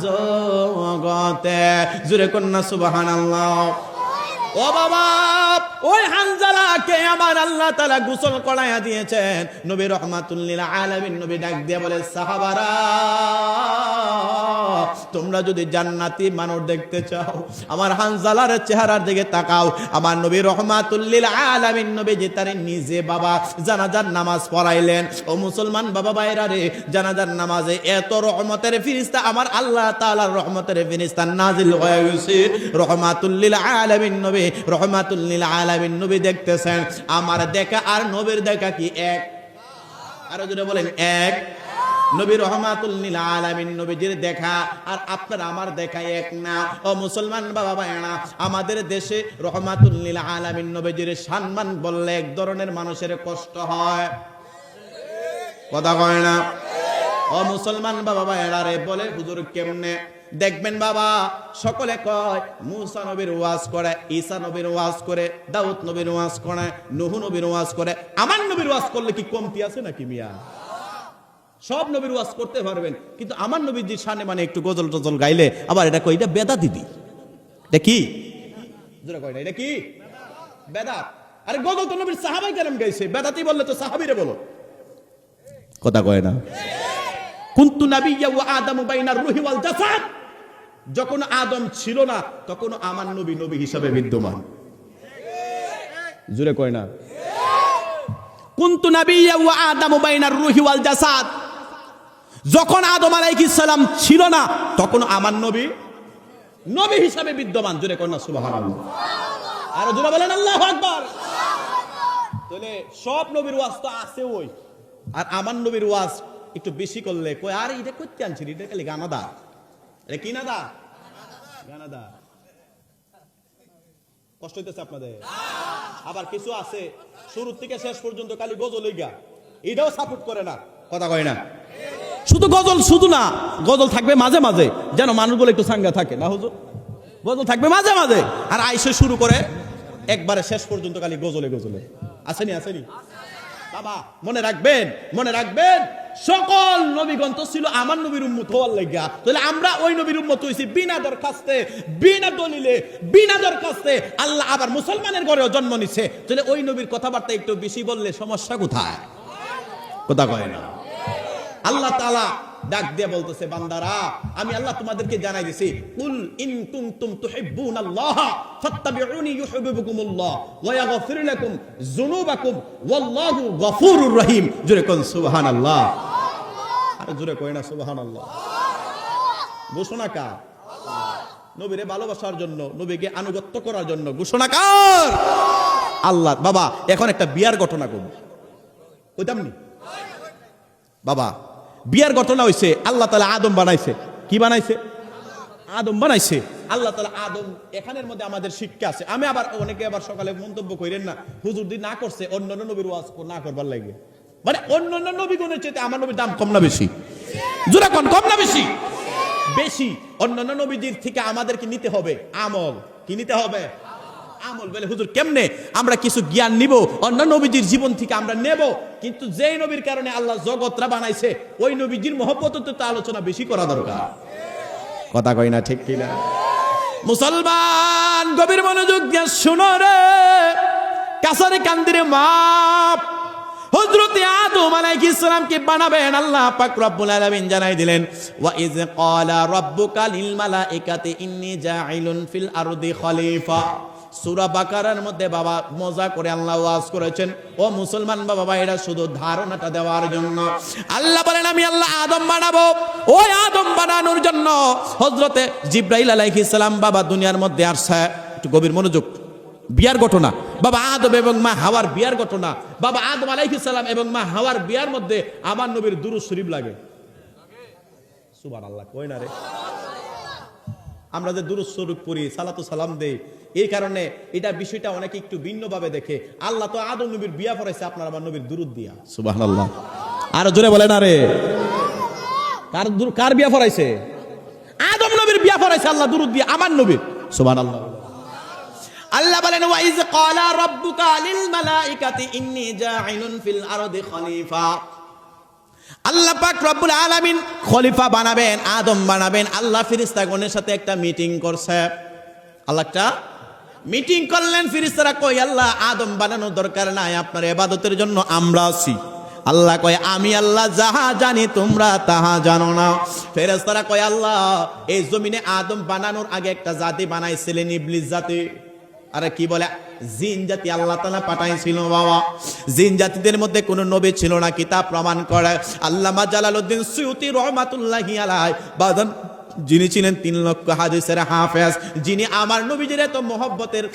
জগতে জুরে কন্যা সুবহানাল্লাহ ও বাবা ওই হানজালাকে আমার আল্লাহ তাআলা গোসল করায়া দিয়েছেন নবী রাহমাতুল লিল আলামিন নবী ডাক দিয়ে বলে সাহাবারা তোমরা যদি জান্নাতি মানুষ দেখতে চাও আমার হানজালার চেহারার দিকে তাকাও আমার নবী রাহমাতুল লিল আলামিন নবী যে তার নিজে বাবা জানাজার নামাজ পড়াইলেন ও মুসলমান বাবা ভাইরা রে জানাজার নামাজে এত রহমতের ফেরেশতা আমার আল্লাহ তাআলার রহমতের ফেরেশতা নাজিল হয়ে গেছে রাহমাতুল লিল আলামিন নবী রহমাতুল লিল আলামিন নবী দেখতেছেন আমার দেখা আর নবীর দেখা কি এক আরো জোরে বলেন এক নবী রহমাতুল লিল আলামিন নবীজির দেখা আর আপনার আমার দেখা এক না ও মুসলমান বাবা ভাইরা আমাদের দেশে রহমাতুল লিল আলামিন নবীজির সম্মান বললে এক ধরনের মানুষের কষ্ট হয় কথা কয় না ও মুসলমান বাবা ভাইরা রে বলে হুজুর কেমনে দেখবেন বাবা সকলে কয় মুসা নবীর ওয়াজ করে ঈসা নবীর ওয়াজ করে দাউদ নবীর ওয়াজ করে নূহ নবীর ওয়াজ করে আমার নবীর ওয়াজ করলে কি কমতি আছে নাকি মিয়া সব নবীর ওয়াজ করতে পারবেন কিন্তু আমার নবীর যে শানে মানে একটু গজল টজল গাইলে আবার এটা কই এটা বেদাত দিদি এটা কি জোরে কয় না এটা কি বেদাত আরে গজল তো নবীর সাহাবাই কেরাম গাইছে বেদাতি বললে তো সাহাবীরে বলো কথা কয় না কুনতু নাবিয়্যা ওয়া আদামু বাইনার রূহি ওয়াল জাসাদ যখন আদম ছিল না তখন আমার নবী নবী হিসাবে বিদ্যমান জোরে কয় না কুনতু নাবিয়্যা ওয়া আদামু বাইনার রূহি ওয়াল জাসাদ যখন আদম আলাইহিস সালাম ছিল না তখন আমার নবী নবী হিসাবে বিদ্যমান জোরে কয় না সুবহানাল্লাহ আর জোরে বলেন আল্লাহু আকবার তাহলে সব নবীর ওয়াজ তো আছে ওই আর আমার নবীর ওয়াজ একটু বেশি করলে কই আর এটা করতে আনছি এটা খালি গানাদা এটা কি নাদা গানাদা কষ্ট হইতেছে আপনাদের আবার কিছু আছে শুরু থেকে শেষ পর্যন্ত খালি গজল গা এটাও সাপোর্ট করে না কথা কয় না শুধু গজল শুধু না গজল থাকবে মাঝে মাঝে যেন মানুষগুলো একটু সাঙ্গা থাকে না হুজুর গজল থাকবে মাঝে মাঝে আর আইসে শুরু করে একবারে শেষ পর্যন্ত খালি গজলে গজলে আসেনি আসেনি বাবা মনে রাখবেন সকল নবীগণ তো ছিল আমার নবীর উম্মত হওয়ার লাগা তাহলে আমরা ওই নবীর উম্মত হইছি বিনা দরখাস্তে বিনা দলিলে বিনা দরখাস্তে আল্লাহ আবার মুসলমানের ঘরেও জন্ম নিছে তাহলে ওই নবীর কথাবার্তা একটু বেশি বললে সমস্যা কোথায় কথা কয় না আল্লাহ তাআলা ডাক দিয়ে বলতেছে বান্দারা আমি আল্লাহ তোমাদেরকে জানাই দিছি কুল ইন কুনতুম তুহিব্বুনাল্লাহ ফাত্তাবিউনি ইউহিব্বুকুমুল্লাহ ওয়া ইয়াগফির লাকুম যুনুবাকুম ওয়াল্লাহু গফুরুর রহিম জোরে কোন সুবহানাল্লাহ আর জোরে কয় না সুবহানাল্লাহ ঘোষণা কার নবীরে ভালোবাসার জন্য নবীকে আনুগত্য করার জন্য ঘোষণা কার আল্লাহ বাবা এখন একটা বিয়ার ঘটনা কই কইতাম নি বাবা বিয়ার ঘটনা হইছে আল্লাহ তাআলা আদম বানাইছে কি বানাইছে আদম বানাইছে আল্লাহ তাআলা আদম এখানের মধ্যে আমাদের শিক্ষা আছে আমি আবার অনেকে আবার সকালে মন্তব্য কইরেন না হুজুর দি না করছে অন্যান্য নবীর ওয়াজ না করবার লাগে মানে অন্যান্য নবীগণের চেয়ে আমার নবীর দাম কম না বেশি জোরে কোন কম না বেশি বেশি অন্যান্য নবীদের থেকে আমাদেরকে নিতে হবে আমল কি নিতে হবে আমল বলে হুজুর কেমনে আমরা কিছু জ্ঞান নিব অন্য নবীজির জীবন থেকে আমরা নেব কিন্তু যেই নবীর কারণে আল্লাহ জগৎরা বানাইছে ওই নবীজির মহব্বত তো আলোচনা বেশি করা দরকার কথা কই না ঠিক কিনা মুসলমান গভীর মনোযোগ দিয়ে শুনো রে কাসারে কান্দিরে মাপ হযরত আদম আলাইহিস সালামকে বানাবেন আল্লাহ পাক রব্বুল আলামিন জানাই দিলেন ওয়া ইয ক্বালা রাব্বুকা লিল মালাইকাতি ইন্নী জাইলুন ফিল আরদি খলিফা সূরা বাকারার মধ্যে বাবা মজা করে আল্লাহ ওয়াজ করেছেন। ও মুসলমান বাবা, এটা শুধু ধারণাটা দেওয়ার জন্য। আল্লাহ বলেন আমি আল্লাহ আদম বানাবো। ওই আদম বানানোর জন্য হযরতে জিবরাইল আলাইহিস সালাম বাবা দুনিয়ার মধ্যে আসছে। একটু গভীর মনোযোগ। বিয়ার ঘটনা, বাবা আদম এবং মা হাওয়ার বিয়ার ঘটনা। বাবা আদম আলাইহিস সালাম এবং মা হাওয়ার বিয়ার মধ্যে আমার নবীর দুরূদ শরীফ লাগে। সুবহানাল্লাহ কই না রে? আমরা যে দুরূদ শরীফ পড়ি, সালাতু সালাম দেই, এই কারণে এটা বিষয়টা অনেকে একটু ভিন্নভাবে দেখে। আল্লাহ তো আদম নবীর বিয়া পড়াইছে আপনার আমার নবীর দুরূদ দিয়া। সুবহানাল্লাহ আরো জোরে বলেন না রে। কার বিয়া পড়াইছে? আদম নবীর বিয়া পড়াইছে আল্লাহ দুরূদ দিয়া আমার নবীর। সুবহানাল্লাহ। আল্লাহ বলেন ওয়া ইয ক্বালা রাব্বুকা লিল মালাইকাতি ইন্নী জাঈলুন ফিল আরদি খলিফা। আল্লাহ পাক রব্বুল আলামিন খলিফা বানাবেন, আদম বানাবেন। আল্লাহ ফেরেশতাগণের সাথে একটা মিটিং করছে। আল্লাহ একটা মিটিং করলেন। ফেরেশতারা কই আল্লাহ আদম বানানোর দরকার নাই, আপনার ইবাদতের জন্য আমরা আছি। আল্লাহ কয় আমি আল্লাহ যাহা জানি তোমরা তাহা জানো না। ফেরেশতারা কয় আল্লাহ এই জমিনে আদম বানানোর আগে একটা জাতি বানাইছিলেন, ইবলিস জাতি। আরে কি বলে, জিন জাতি আল্লাহ তাআলা পাঠাইছিল বাবা। জিন জাতিদের মধ্যে কোনো নবী ছিল না, কিতাব প্রমাণ করে। আল্লামা জালালউদ্দিন সুয়ুতী রাহমাতুল্লাহি আলাইহি বাদান যিনি ছিলেন 3 লক্ষ হাদিসের হাফেজ, যিনি আমার নবীজির এত মহব্বতের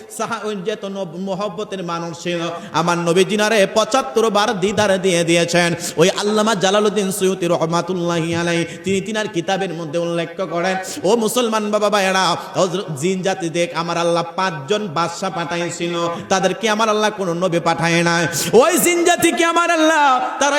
এত মহব্বতের মানুষ ছিল, আমার নবী জিনারে 75 বার দিদার দিয়ে দিয়েছেন। ওই আল্লামা জালালউদ্দিন সুয়ুতী রাহমাতুল্লাহি আলাইহি তিনি তিনার কিতাবের মধ্যে উল্লেখ করেন, ও মুসলমান বাবা ভাইরা, জিন জাতি দেখ আমার আল্লাহ 5 জন বাদশা পাঠাইছিল, তাদেরকে আমার আল্লাহ কোন নবী পাঠায় নাই। ওই জিন জাতিকে আমার আল্লাহ তারা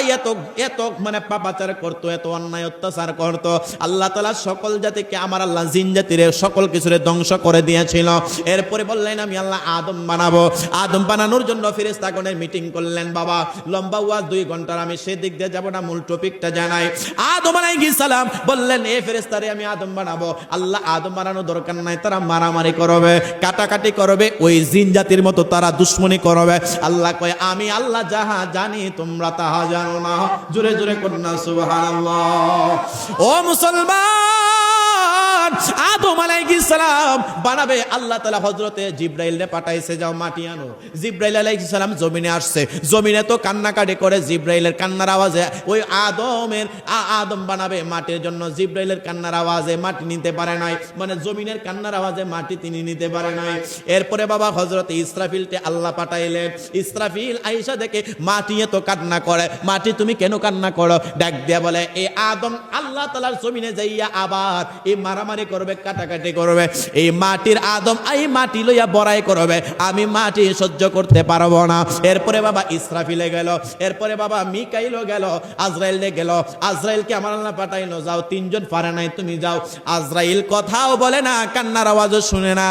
এত মানে পাপাচার করতো, এত অন্যায় অত্যাচার করতো। আল্লাহ তাআলা সকল জাতিকে আমার আল্লাহ জিন জাতির সকল কিছুরে ধ্বংস করে দিয়েছিল। এরপরে বললেন আমি আল্লাহ আদম বানাবো। আদম বানানোর জন্য ফেরেশতাগণের মিটিং করলেন বাবা। লম্বা ওয়াজ 2 ঘন্টার, আমি সেদিক দিয়ে যাব না, মূল টপিকটা জানাই। আদম আলাইহিস সালাম বললেন এ ফেরেশতারে আমি আদম বানাবো। আল্লাহ আদম বানানোর দরকার নাই, তারা মারামারি করবে, কাটাকাটি করবে, ওই জিন জাতির মতো তারা দুশ্মনী করবে। আল্লাহ কয় আমি আল্লাহ যাহা জানি তোমরা তাহা জানো না। জোরে জোরে কন্যা সুবহানাল্লাহ। ও মুসলমান, আদম আলাইহিস সালাম বানাবে। আল্লাহ তাআলা হযরতে জিবরাইলকে পাঠাইছে, যাও মাটি আনো। জিবরাইল আলাইহিস সালাম জমিনে আসছে। জমিনে তো কান্নাকাটি করে, জিবরাইলের কান্নার আওয়াজে ওই আদম বানাবে মাটির জন্য। জিবরাইলের কান্নার আওয়াজে মাটি নিতে পারে নাই, মানে জমিনের কান্নার আওয়াজে মাটি তিনি নিতে পারে নাই। এরপরে বাবা হযরতে ইসরাফিলকে আল্লাহ পাঠাইলেন। ইসরাফিল আয়েশা দেখে মাটি এত কান্না করে, মাটি তুমি কেন কান্না করো? ডাক দিয়া বলে এই আদম আল্লাহ তাআলার জমিনে যাইয়া আবার এই মারামারি করবে, কাটাকাটি করবে, এই মাটির আদম এই মাটি লইয়া বড়াই করবে, আমি মাটি সহ্য করতে পারবো না। এরপরে বাবা ইসরাফিলে গেল, এরপরে বাবা মিকাইলও গেল, আজরাইলে গেল। আজরাইলকে আমার আল্লাহ পাঠাইলো, যাও 3 জন পারে নাই, তুমি যাও। আজরাইল কথাও বলে না, কান্নার আওয়াজও শুনে না।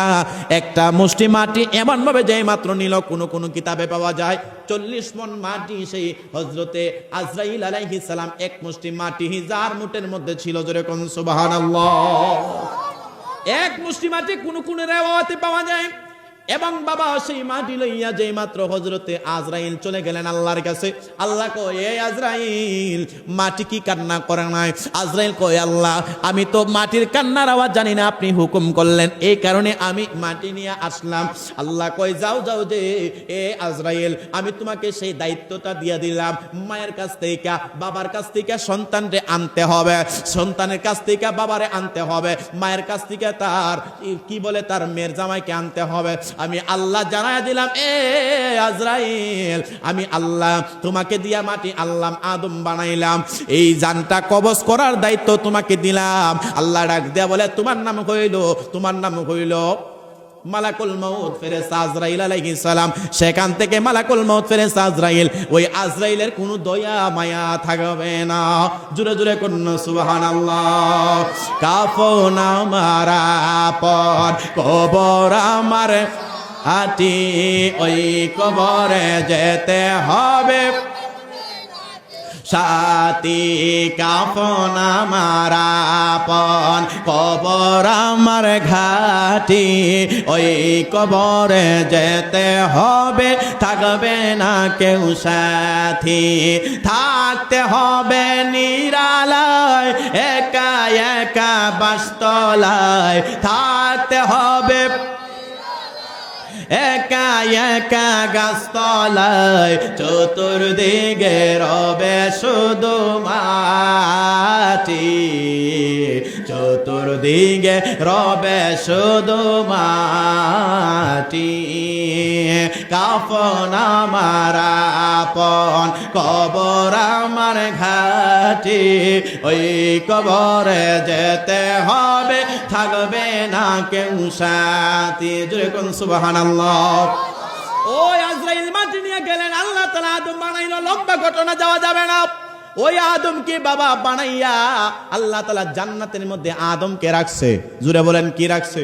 একটা মুষ্টি মাটি এমন ভাবে যেই মাত্র নিল, কোন কিতাবে পাওয়া যায় 40 মণ মাটি সেই হযরতে আজরাইল আলাইহিস সালাম এক মুষ্টি মাটি যার মুঠের মধ্যে ছিল। জোরে কোন সুবহানাল্লাহ। এক মুষ্টি মাটি কোন রিওয়ায়াতে পাওয়া যায়। এবং বাবা সেই মাটি লইয়া যেই মাত্র হযরতে আজরাইল চলে গেলেন আল্লাহর কাছে। আল্লাহ কয় এই আজরাইল মাটি কি কান্না করে নাই? আজরাইল কয় আল্লাহ আমি তো মাটির কান্নার আওয়াজ জানি না, আপনি হুকুম করলেন, এই কারণে আমি মাটি নিয়ে আসলাম। আল্লাহ কয় যাও যে এ আজরাইল আমি তোমাকে সেই দায়িত্বটা দিয়ে দিলাম। মায়ের কাছ থেকে বাবার কাছ থেকে সন্তানরে আনতে হবে, সন্তানের কাছ থেকে বাবারে আনতে হবে, মায়ের কাছ থেকে তার কি বলে তার মেয়ের জামাইকে আনতে হবে। আমি আল্লাহ জানায়া দিলাম এ আজরাইল আমি আল্লাহ তোমাকে দিয়া মাটি আল্লাহ আদম বানাইলাম, এই জানটা কবজ করার দায়িত্ব তোমাকে দিলাম। আল্লাহ ডাক দেয়া বলে তোমার নাম হইল মালাকুল মউত ফেরেশতা আজরাইল আলাইহিস সালাম। সেখান থেকে মালাকুল মউত ফেরেশতা আজরাইল, ওই আজরাইলের কোনো দয়া মায়া থাকবে না। জোরে জোরে কোন সুবহানাল্লাহ। কাফন আমার আপন, কবর আমার আটি, ওই কবরে যেতে হবে সাথী। কাফন আমার আপন, কবর আমার ঘাটি, ওই কবরে যেতে হবে, থাকবে না কেউ সাথী। থাকতে হবে নিরালায়, একা একা বাসতলায়, থাকতে হবে একা একা গাছতলায় চতুর্দিকে রবে শুধু মাটি, চতুর্দিকে রবে শুধু মাটি। কাফন আমার আপন, কবর আমার ঘাটি, ওই কবরে যেতে হবে, থাকবে না কেউ সাথী। জোরে কোন সুবহানাল্লাহ। ওই আজরাইল মাটি নিয়ে গেলেন, আল্লাহ তাআলা আদম বানাইলো। লম্বা ঘটনা, যাওয়া যাবে না। ওই আদমকে বাবা বানাইয়া আল্লাহ তাআলা জান্নাতের মধ্যে আদমকে রাখছে। জোরে বলেন কি রাখছে?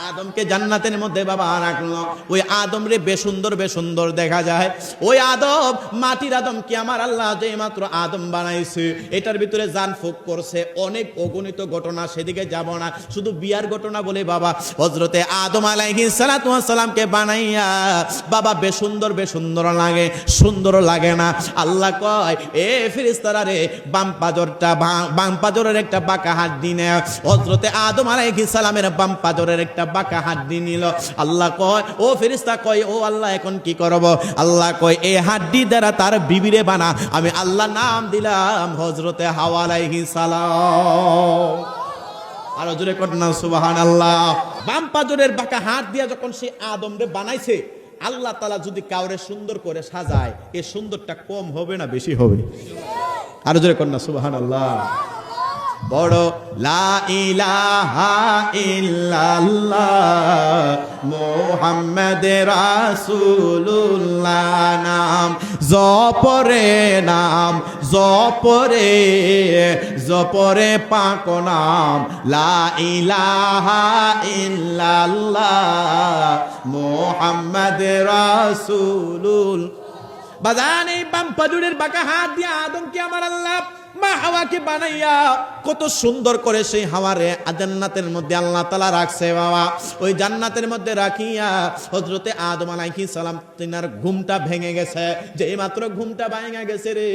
আদমকে জান্নাতের মধ্যে বাবা রাখলো। ওই আদম রে বেসুন্দর বেসুন্দর দেখা যায়। ওই আদম, মাটির আদম কি আমার আল্লাহ যে মাত্র আদম বানাইছে, এটার ভিতরে জান ফুক করছে, অনেক অগণিত ঘটনা, সেদিকে যাব না। শুধু বিয়ার ঘটনা বলে বাবা হযরতে আদম আলাইহিস সালাতু ওয়াস সালামকে বানাইয়া বাবা বেসুন্দর বেসুন্দর লাগে, সুন্দর লাগে না। আল্লাহ কয়, এ ফেরেশতারা রে, বাম পাজরের একটা বাঁকা হাড্ডি নে। হযরতে আদম আলাইহিস সালামের বাম পাজরের একটা বাঁকা হাড্ডি নিল। আল্লাহ কয়, ও ফেরেশতা কয়, ও আল্লাহ এখন কি করব? আল্লাহ কয়, এই হাড্ডি দ্বারা তার বিবিরে বানা। আমি আল্লাহ নাম দিলাম হযরতে হাওয়া আলাইহিস সালাম। আর জোরে করেন না সুবহানাল্লাহ। বাম পাজরের বাঁকা হাত দিয়া যখন সে আদম রে বানাইছে, আল্লাহ তাআলা যদি কাউরে সুন্দর করে সাজায়, এই সুন্দরটা কম হবে না বেশি হবে? আর জোরে করেন না সুবহানাল্লাহ। বড় লা ইলাহা ইল্লাল্লাহ মুহাম্মাদুর রাসূলুল্লাহ নাম জপরে, নাম জপরে, জপরে পাক নাম লা ইলাহা ইল্লাল্লাহ মুহাম্মাদুর রাসূলুল। বাজান, এই বাম পাজরের বাঁকা হাত দিয়ে আদমকে আমার আল্লাহ মা হাওয়াকে বানাইয়া কত সুন্দর করে সেই হাওয়ারে জান্নাতের মধ্যে আল্লাহ তাআলা রাখছে বাবা। ওই জান্নাতের মধ্যে রাখিয়া হযরতে আদম আলাইহিস সালাম তিনার ঘুমটা ভেঙে গেছে। যেই মাত্র ঘুমটা ভেঙে গেছে রে,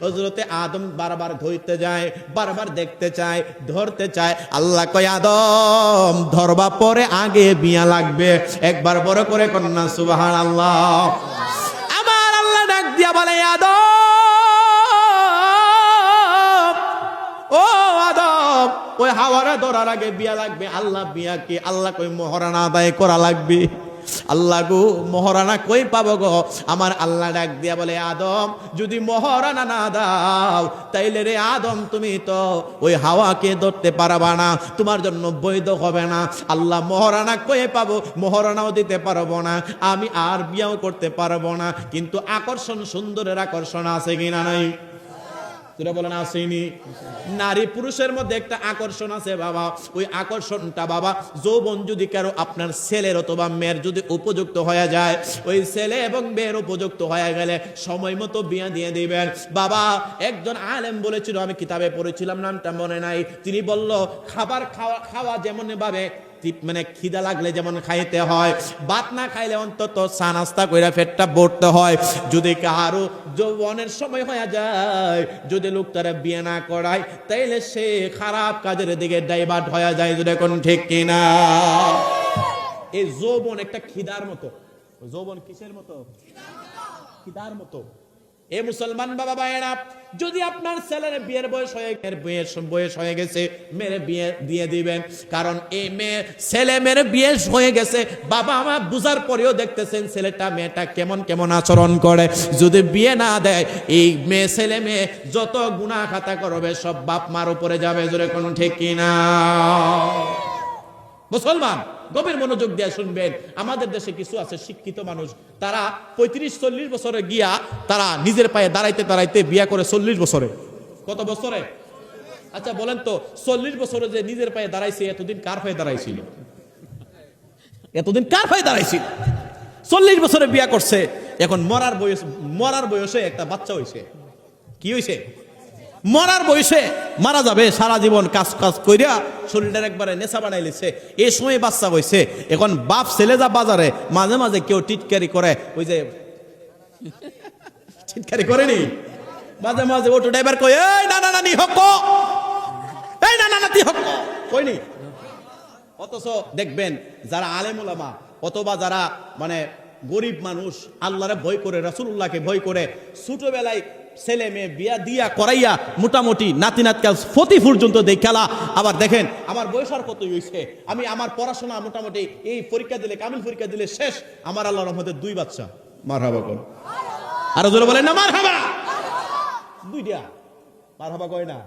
হযরতে আদম বারবার ধরতে যায়, বারবার দেখতে চায়, ধরতে চায়। আল্লাহ কয়, আদম ধরবা পরে আগে বিয়া লাগবে। একবার বড় করে কন্যা সুবহানাল্লাহ। আমার আল্লাহ ডাক দিয়া বলে, আদম, ও আদম, ওই হাওয়ারে ধরার আগে বিয়া লাগবে। আল্লাহ বিয়াকে আল্লাহ কই মহারানা আদায় করা লাগবে। আল্লাহ গো, মহারানা কই পাবো গো? আমার আল্লাহ ডাক দিয়া বলে, আদম, যদি মহারানা না দাও তাইলে রে আদম তুমি তো ওই হাওয়াকে ধরতে পারবা না, তোমার জন্য বৈধ হবে না। আল্লাহ মহারানা কই পাবো? মহারানাও দিতে পারবো না, আমি আর বিয়াও করতে পারবো না। কিন্তু আকর্ষণ, সুন্দরের আকর্ষণ আছে কিনা নাই? তোরা বলেন আসেনি? নারী পুরুষের মধ্যে একটা আকর্ষণ আছে বাবা। ওই আকর্ষণটা বাবা, যৌবন যদি কারো আপনার ছেলের অথবা মেয়ের যদি উপযুক্ত হয়ে যায়, ওই ছেলে এবং মেয়ের উপযুক্ত হয়ে গেলে সময় মতো বিয়ে দিয়ে দিবেন বাবা। একজন আলেম বলেছিল, আমি কিতাবে পড়েছিলাম, নামটা মনে নাই, তিনি বলল, খাবার খাওয়া যেমন ভাবে মানে খিদা লাগলে যেমন খাইতে হয়, ভাত না খাইলে অন্তত চা নাস্তা কইরা পেটটা ভরতে হয়। যদি কারো যৌবনের সময় হয়ে যায়, যদি লোক তারা বিয়ে না করায়, তাইলে সে খারাপ কাজের দিকে ডাইভার্ট হয়ে যায়। যদি এখন ঠিক কিনা? এই যৌবন একটা খিদার মতো। যৌবন কিসের মতো? খিদার মতো। এ মুসলমান বাবা ভাইয়েরা, যদি আপনার ছেলের বিয়ের বয়স হয়ে গেছে, মেয়ের বিয়ে দিয়ে দিবেন। কারণ এই মেয়ে ছেলে মেয়ের বিয়ে হয়ে গেছে, বাবা মা বুঝার পরেও দেখতেছেন ছেলেটা মেয়েটা কেমন কেমন আচরণ করে। যদি বিয়ে না দেয়, এই মেয়ে ছেলে মেয়ে যত গুনাহ খাতা করবে সব বাপ মার উপরে যাবে। জোরে কোন ঠিক কিনা? মুসলমান গভীর মনোযোগ দিয়ে শুনবেন। আমাদের দেশে কিছু আছে শিক্ষিত মানুষ, তারা 35-40 বছরে গিয়া তারা নিজের পায়ে দাঁড়াইতে দাঁড়াইতে বিয়া করে 40 বছরে। কত বছরে? আচ্ছা বলেন তো, 40 বছরে যে নিজের পায়ে দাঁড়াইছে, এতদিন কার পায়ে দাঁড়াইছিল? এতদিন কার পায়ে দাঁড়াইছিল? 40 বছরে বিয়া করছে, এখন মরার বয়সে একটা বাচ্চা হইছে। কি হইছে? মরার বয়সে মারা যাবে, সারা জীবন কাজ কইরা শরীরটার একবারে নেশা বানাই লিছে, এই সময় বাচ্চা হইছে। এখন বাপ ছেলে যা বাজারে, মাঝে মাঝে কেউ টিটকারি করে, ওই যে টিটকারি করেনি, মাঝে মাঝে অটো ড্রাইভার কই, এই না না না নি হক, এই না না না তি হক কইনি। অথচ দেখবেন যারা আলেম ওলামা অথবা যারা মানে গরিব মানুষ, আল্লাহরে ভয় করে, রাসূলুল্লাহকে ভয় করে, ছোটবেলায় ছেলে মেয়ে বিয়া দিয়া করাইয়া মোটামুটি নাতি নাতকাল ফতি পর্যন্ত দেই খেলা। আবার দেখেন আমার বয়স আর কতই হয়েছে, আমি আমার পড়াশোনা মোটামুটি এই পরীক্ষা দিলে, কামিল পরীক্ষা দিলে শেষ, আমার আল্লাহর রহমতে 2 বাচ্চা। মারহাবা কোন আরো জোরে বলেন না মারহাবা। 2টা মারহাবা কয় না।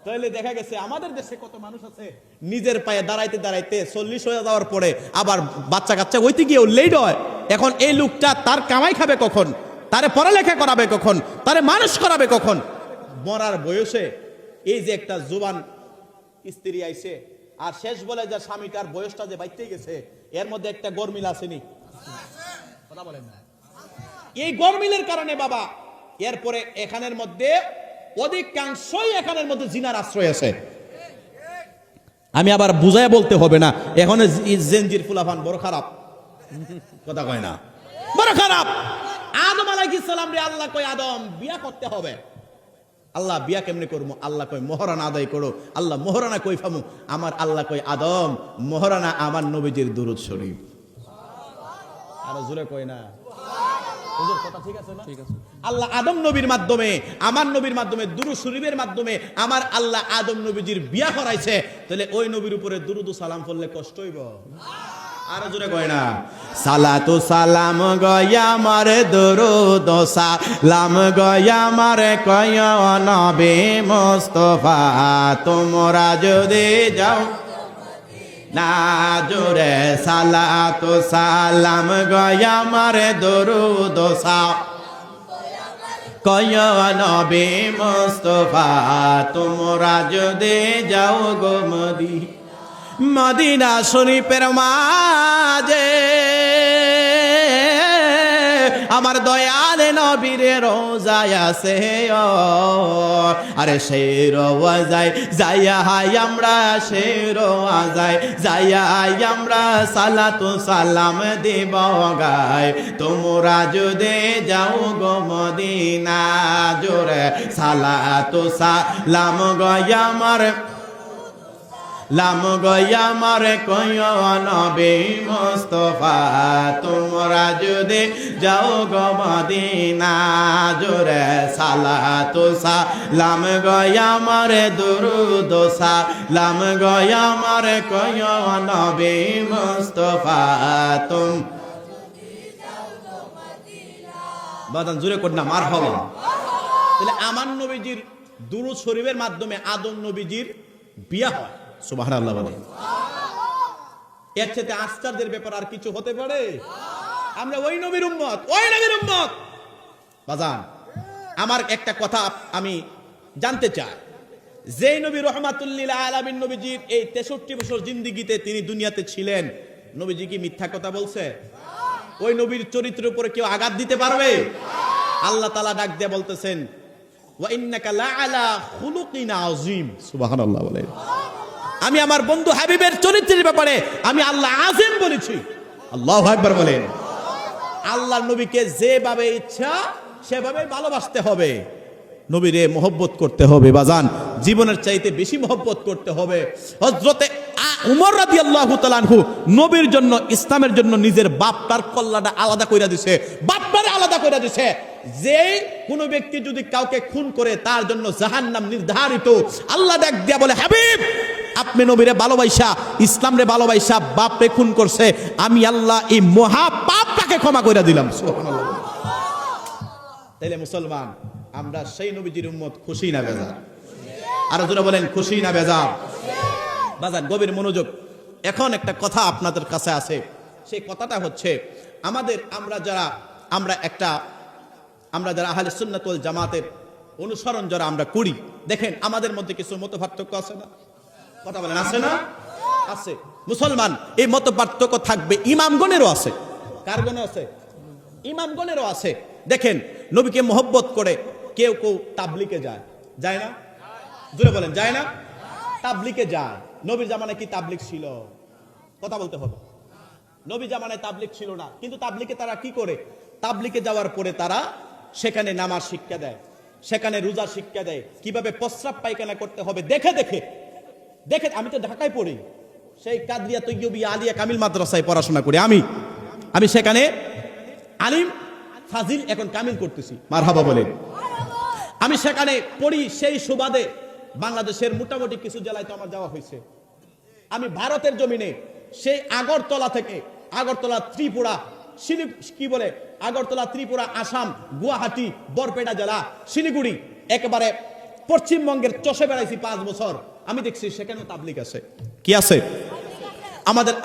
তাহলে দেখা গেছে আমাদের দেশে কত মানুষ আছে নিজের পায়ে দাঁড়াইতে দাঁড়াইতে 40 হয়ে যাওয়ার পরে আবার বাচ্চা কাচ্চা হইতে গিয়ে লেট হয়। এখন এই লোকটা তার কামাই খাবে কখন, তারে পড়ালেখা করাবে কখন, তারে মানুষ করাবে কখন? মরার বয়সে এই যে একটা জুবান স্ত্রী আইছে আর শেষ বলে যে স্বামীটার বয়সটা যে বাইতে গেছে, এর মধ্যে একটা গরমিল আসেনি? কথা বলেন না। এই গরমিলের কারণে বাবা এরপরে এখানের মধ্যে অধিকাংশই এখানের মধ্যে জিনার আশ্রয় আছে। আমি আবার বুঝায় বলতে হবে না, এখন জেনজির ফুলাফান বড় খারাপ, কথা কয় না, বড় খারাপ। আদম আলাইহিস সালাম রে আল্লাহ কয় আদম বিয়া করতে হবে। আল্লাহ বিয়া কেমনে করবো? আল্লাহ কয় মোহরানা আদায় করো। আল্লাহ মোহরানা কই ফামু? আমার আল্লাহ কয় আদম মোহরানা আমার নবীজির দুরূদ শরীফ। আর জোরে কয় না, হুজুর কথা ঠিক আছে না? ঠিক আছে। আল্লাহ আদম নবীর মাধ্যমে, আমার নবীর মাধ্যমে, দুরূদ শরীফের মাধ্যমে আমার আল্লাহ আদম নবীজির বিয়া করাইছে। তাহলে ওই নবীর উপরে দুরূদ ও সালাম পড়লে কষ্ট হইব? আর জোরে কয় না। সালাতু সালাম গয়া মারে দুরূদ ও সালাম গয়া মারে কয় নবী মুস্তাফা, তোমরা যদি যাও না জোরে সালাতু সালাম গয়া মারে দুরূদ ও সালাম কয় নবী মুস্তাফা, তোমরা যদি যাও গো মদিনা শরীফের মাঝে আমার দয়াল নবীর রোজায় আছে, আরে সেই রোজায় যাইয়া হাই আমরা, সেই রোজায় যাইয়া হাই আমরা সালাতু সালাম দিব গায়, তোমরা যদি যাও গো মদিনা জোরে সালাতু সালাম গয়া আমার লাম গয়া মারে কয় নবী মুস্তাফা, তোমরা যদি যাও গো মদিনা জোরে সালাতু সালাম গয়া মারে দুরূদ ও সালাম গয়া মারে কয় নবী মুস্তাফা, তুম বাদান জোরে কর না মারহাবা। তাহলে আমার নবীজির দুরূদ শরীফের মাধ্যমে আদম নবীজির বিয়া হয়। সুবহানাল্লাহ বলে। এর চেয়ে আশ্চর্যের ব্যাপার আর কিছু হতে পারে? আমরা ওই নবীর উম্মত, ওই নবীর উম্মত। বাজান আমার একটা কথা আমি জানতে চাই, যেই নবী রহমাতুল লিল আলামিন নবীজির এই 63 বছর জিন্দেগিতে তিনি দুনিয়াতে ছিলেন, নবীজি কি মিথ্যা কথা বলছে? ওই নবীর চরিত্রের উপরে কেউ আঘাত দিতে পারবে? আল্লাহ তাআলা ডাক দিয়ে বলতেছেন ওয়া ইন্নাকা লাআলা খুলুকিন আযীম। সুবহানাল্লাহ বলেন। আমি আমার বন্ধু হাবিবের চরিত্রের ব্যাপারে আমি আল্লাহ আযীম বলেছি। আল্লাহু আকবার বলেন। আল্লাহর নবীকে যেভাবে ইচ্ছা সেভাবে ভালোবাসতে হবে, নবীরে মহব্বত করতে হবে। বাজান জীবনের চাইতে বেশি মহব্বত করতে হবে। হযরতে উমর রাদিয়াল্লাহু তাআলা আনহু নবীর জন্য, ইসলামের জন্য নিজের বাপটার কল্লাটা আলাদা কইরা দিছে, বাপটারে আলাদা কইরা দিছে। যে কোনো ব্যক্তি যদি কাউকে খুন করে তার জন্য জাহান্নাম নির্ধারিত। আল্লাহ ডাক দিয়া বলে, হাবিব আপনি নবীরে ভালোবাসা, ইসলামরে ভালোবাসা বাপরে খুন করছে, আমি আল্লাহ এই মহা পাপটাকে ক্ষমা কইরা দিলাম। সুবহানাল্লাহ। তাইলে মুসলমান আমরা সেই নবীজির উম্মত, খুশি না বেজার? আর যারা বলেন খুশি না বেজার? বাজার গভীর মনোযোগ। এখন একটা কথা আপনাদের কাছে আছে, সেই কথাটা হচ্ছে আমরা যারা আহলে সুন্নাত ওয়াল জামাতের অনুসরণ যারা আমরা করি, দেখেন আমাদের মধ্যে কিছু মত পার্থক্য আছে না? কথা বলেন আছে না? আছে। মুসলমান এই মত পার্থক্য থাকবে, ইমামগণেরও আছে। কার গণে আছে? ইমামগণেরও আছে। দেখেন নবীকে মহব্বত করে কেউ কেউ তাবলিগে যায়, যায় না? জোরে বলেন যায় না? তাবলিগে যায়। নবীর জামানায় কি তাবলিগ ছিল? কথা বলতে হবে। নবী জামানায় তাবলিগ ছিল না, কিন্তু তাবলিগে তারা কি করে? তাবলিগে যাওয়ার পরে তারা সেখানে নামাজ শিক্ষা দেয়, সেখানে রোজা শিক্ষা দেয়, কিভাবে প্রস্রাব পায়খানা করতে হবে দেখে দেখে দেখে। আমি তো ঢাকায় পড়ি, সেই কাদরিয়া তৈয়বিয়া আলিয়া কামিল মাদ্রাসায় পড়াশোনা করি আমি সেখানে আলিম ফাজিল এখন কামিল করতেছি, মারহাবা বলেন। আমি সেখানে পড়ি, সেই সুবাদে বাংলাদেশের মোটামুটি কিছু জেলায় তো আমার যাওয়া হয়েছে। আমি ভারতের জমিনে সেই আগরতলা থেকে, আগরতলা ত্রিপুরা, আগরতলা ত্রিপুরা, আসাম, গুয়াহাটি, বরপেটা জেলা, শিলিগুড়ি, একেবারে পশ্চিমবঙ্গের চষে বেড়াইছি 5 বছর। আমি দেখছি সেখানেও তাবলিগ আছে। কি আছে?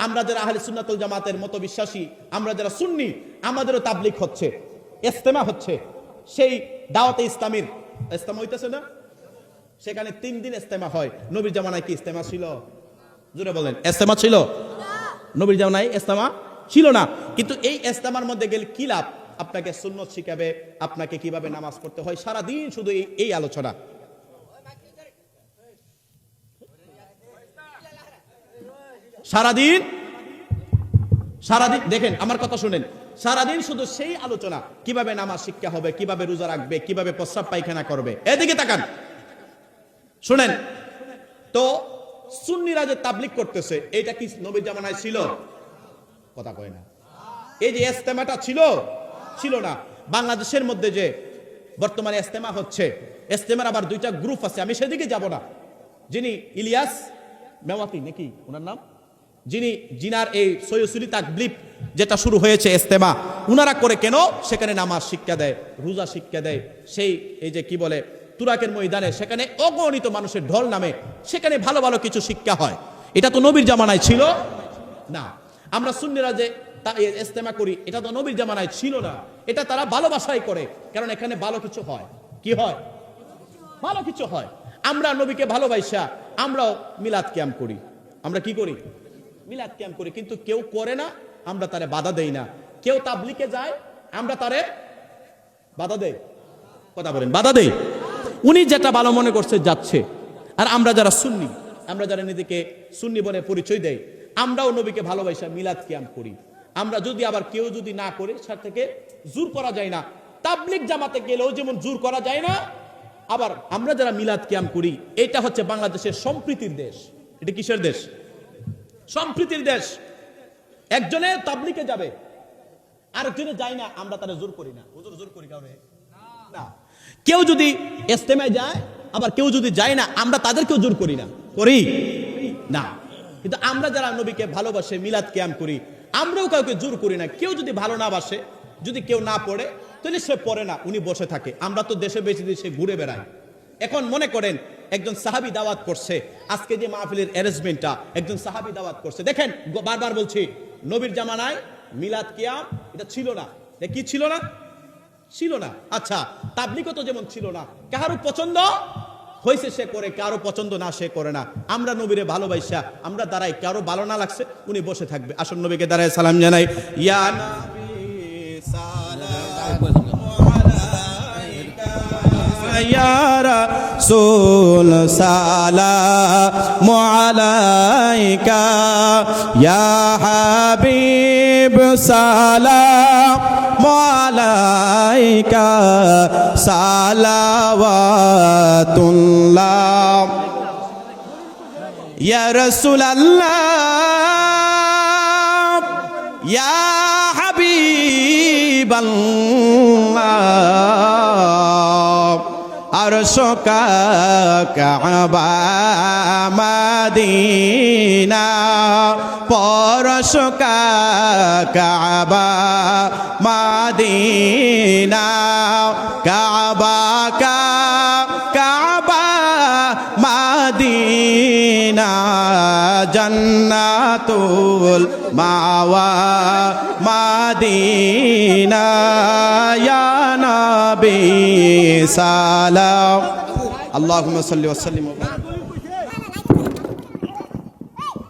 আমরা যারা আহলে সুন্নাতুল জামাতের মতো বিশ্বাসী, আমরা যারা সুন্নি, আমাদেরও তাবলিগ হচ্ছে, ইজতেমা হচ্ছে। সেই দাওয়াতে ইসলামীর ইজতেমা হইতেছে না, সেখানে 3 দিন ইজতেমা হয়। নবীর জামানায় কি ইজতেমা ছিল? জোরে বলেন, ইজতেমা ছিল? নবীর জামানায় ইজতেমা ছিল না। কিন্তু এই ইজতেমার মধ্যে গেলে কি লাভ? আপনাকে সুন্নত শিখাবে, আপনাকে কিভাবে নামাজ পড়তে হয়, সারা দিন শুধু এই আলোচনা। সারাদিন দেখেন, আমার কথা শুনেন, সারাদিন শুধু সেই আলোচনা, কিভাবে নামাজ শিক্ষা হবে, কিভাবে রোজা রাখবে, কিভাবে প্রস্রাব পায়খানা করবে। এদিকে তাকান, শুনেন তো। সুন্নিরা যে তাবলিগ করতেছে, এটা কি নবীর জামানায় ছিল? কথা কয় না। এই যে ইজতেমাটা ছিল না। বাংলাদেশের মধ্যে যে বর্তমানে ইজতেমা হচ্ছে, ইজতেমার আবার 2টা গ্রুপ আছে, আমি সেদিকে যাব না। যিনি ইলিয়াস মেওয়াতি নাকি ওনার নাম, জিনার এই সৈয়সুলি তাকলিফ যেটা শুরু হয়েছে ইজতেমা, উনারা করে কেন? সেখানে নামাজ শিক্ষা দেয়, রোজা শিক্ষা দেয়। সেই এই যে কি বলে তুরাকের ময়দানে, সেখানে অগণিত মানুষের ঢল নামে, সেখানে ভালো ভালো কিছু শিক্ষা হয়। এটা তো নবীর জামানায় ছিল না। আমরা সুন্নিরা যে ইজতেমা করি, এটা তো নবীর জামানায় ছিল না। এটা তারা ভালোবাসায় করে, কারণ এখানে ভালো কিছু হয়। কি হয়? ভালো কিছু হয়। আমরা নবীকে ভালোবাসা আমরাও মিলাদ কিয়াম করি। আমরা কি করি? মিলাদ কিয়াম করি। কিন্তু কেউ করে না, আমরা তারে বাধা দেই না। কেউ তাবলিগে যায়, আমরা তারে বাধা দেই। কথা বলেন, বাধা দেই। উনি যেটা ভালো মনে করছে যাচ্ছে। আর আমরা যারা সুন্নি, আমরা যারা নিজেকে সুন্নি বলে পরিচয় দেই, আমরাও নবীকে ভালোবাসা মিলাদ কিয়াম করি। আমরা যদি আবার কেউ যদি না করে, সাথে থেকে জোর করা যায় না। তাবলিগ জামাতে গেলেও যেমন জোর করা যায় না, আবার আমরা যারা মিলাদ কিয়াম করি, এটা হচ্ছে বাংলাদেশের সম্প্রীতির দেশ। এটা কিসের দেশ? সম্প্রীতির দেশ। একজনে তাবলিগে যাবে, আরেকজনে যায় না, আমরা তারা জোর করি না। হুজুর জোর করি কাউরে না। কেউ যদি ইজতেমায় যায়, আবার কেউ যদি যায় না, আমরা তাদেরকেও জোর করি না। করি না। কিন্তু আমরা যারা নবীকে ভালোবাসে, মিলাদ কিয়াম করি, আমরাও কাউকে জোর করি না। কেউ যদি ভালো না বাসে, যদি কেউ না পড়ে, তাহলে সে পড়ে না, উনি বসে থাকে। আমরা তো দেশে বেশি দেশে ঘুরে বেড়াই। এখন মনে করেন একজন সাহাবী দাওয়াত করছে, আজকে যে মাহফিলের অ্যারেঞ্জমেন্টটা, একজন সাহাবী দাওয়াত করছে। দেখেন, বারবার বলছি, নবীর জামানায় মিলাদ কিয়াম এটা ছিল না। কি ছিল না? ছিল না। আচ্ছা, তাবলিগও তো যেমন ছিল না। কারো পছন্দ হয়েছে সে করে, কারো পছন্দ না সে করে না। আমরা নবীরে ভালোবাসা আমরা দাঁড়াই, কারো ভালো না লাগছে উনি বসে থাকবে। আসুন নবীকে দাঁড়ায় সালাম জানাই। ইয়া নবী সালাম ইয়া রাসূল সালামু আলাইকা, ইয়া হাবিব সালামু আলাইকা, সালাওয়াতুল্লাহ ইয়া রাসূলুল্লাহ, ইয়া হাবিবাল্লাহ, আরশো কা কাবা মদিনা, পরশো কা কাবা মদিনা, কাবা কা কাবা মদিনা, জান্নাতুল মাওয়া মদিনা, ইয়া নবী সালাম। আল্লাহুম্মা সাল্লি ওয়া সাল্লিম।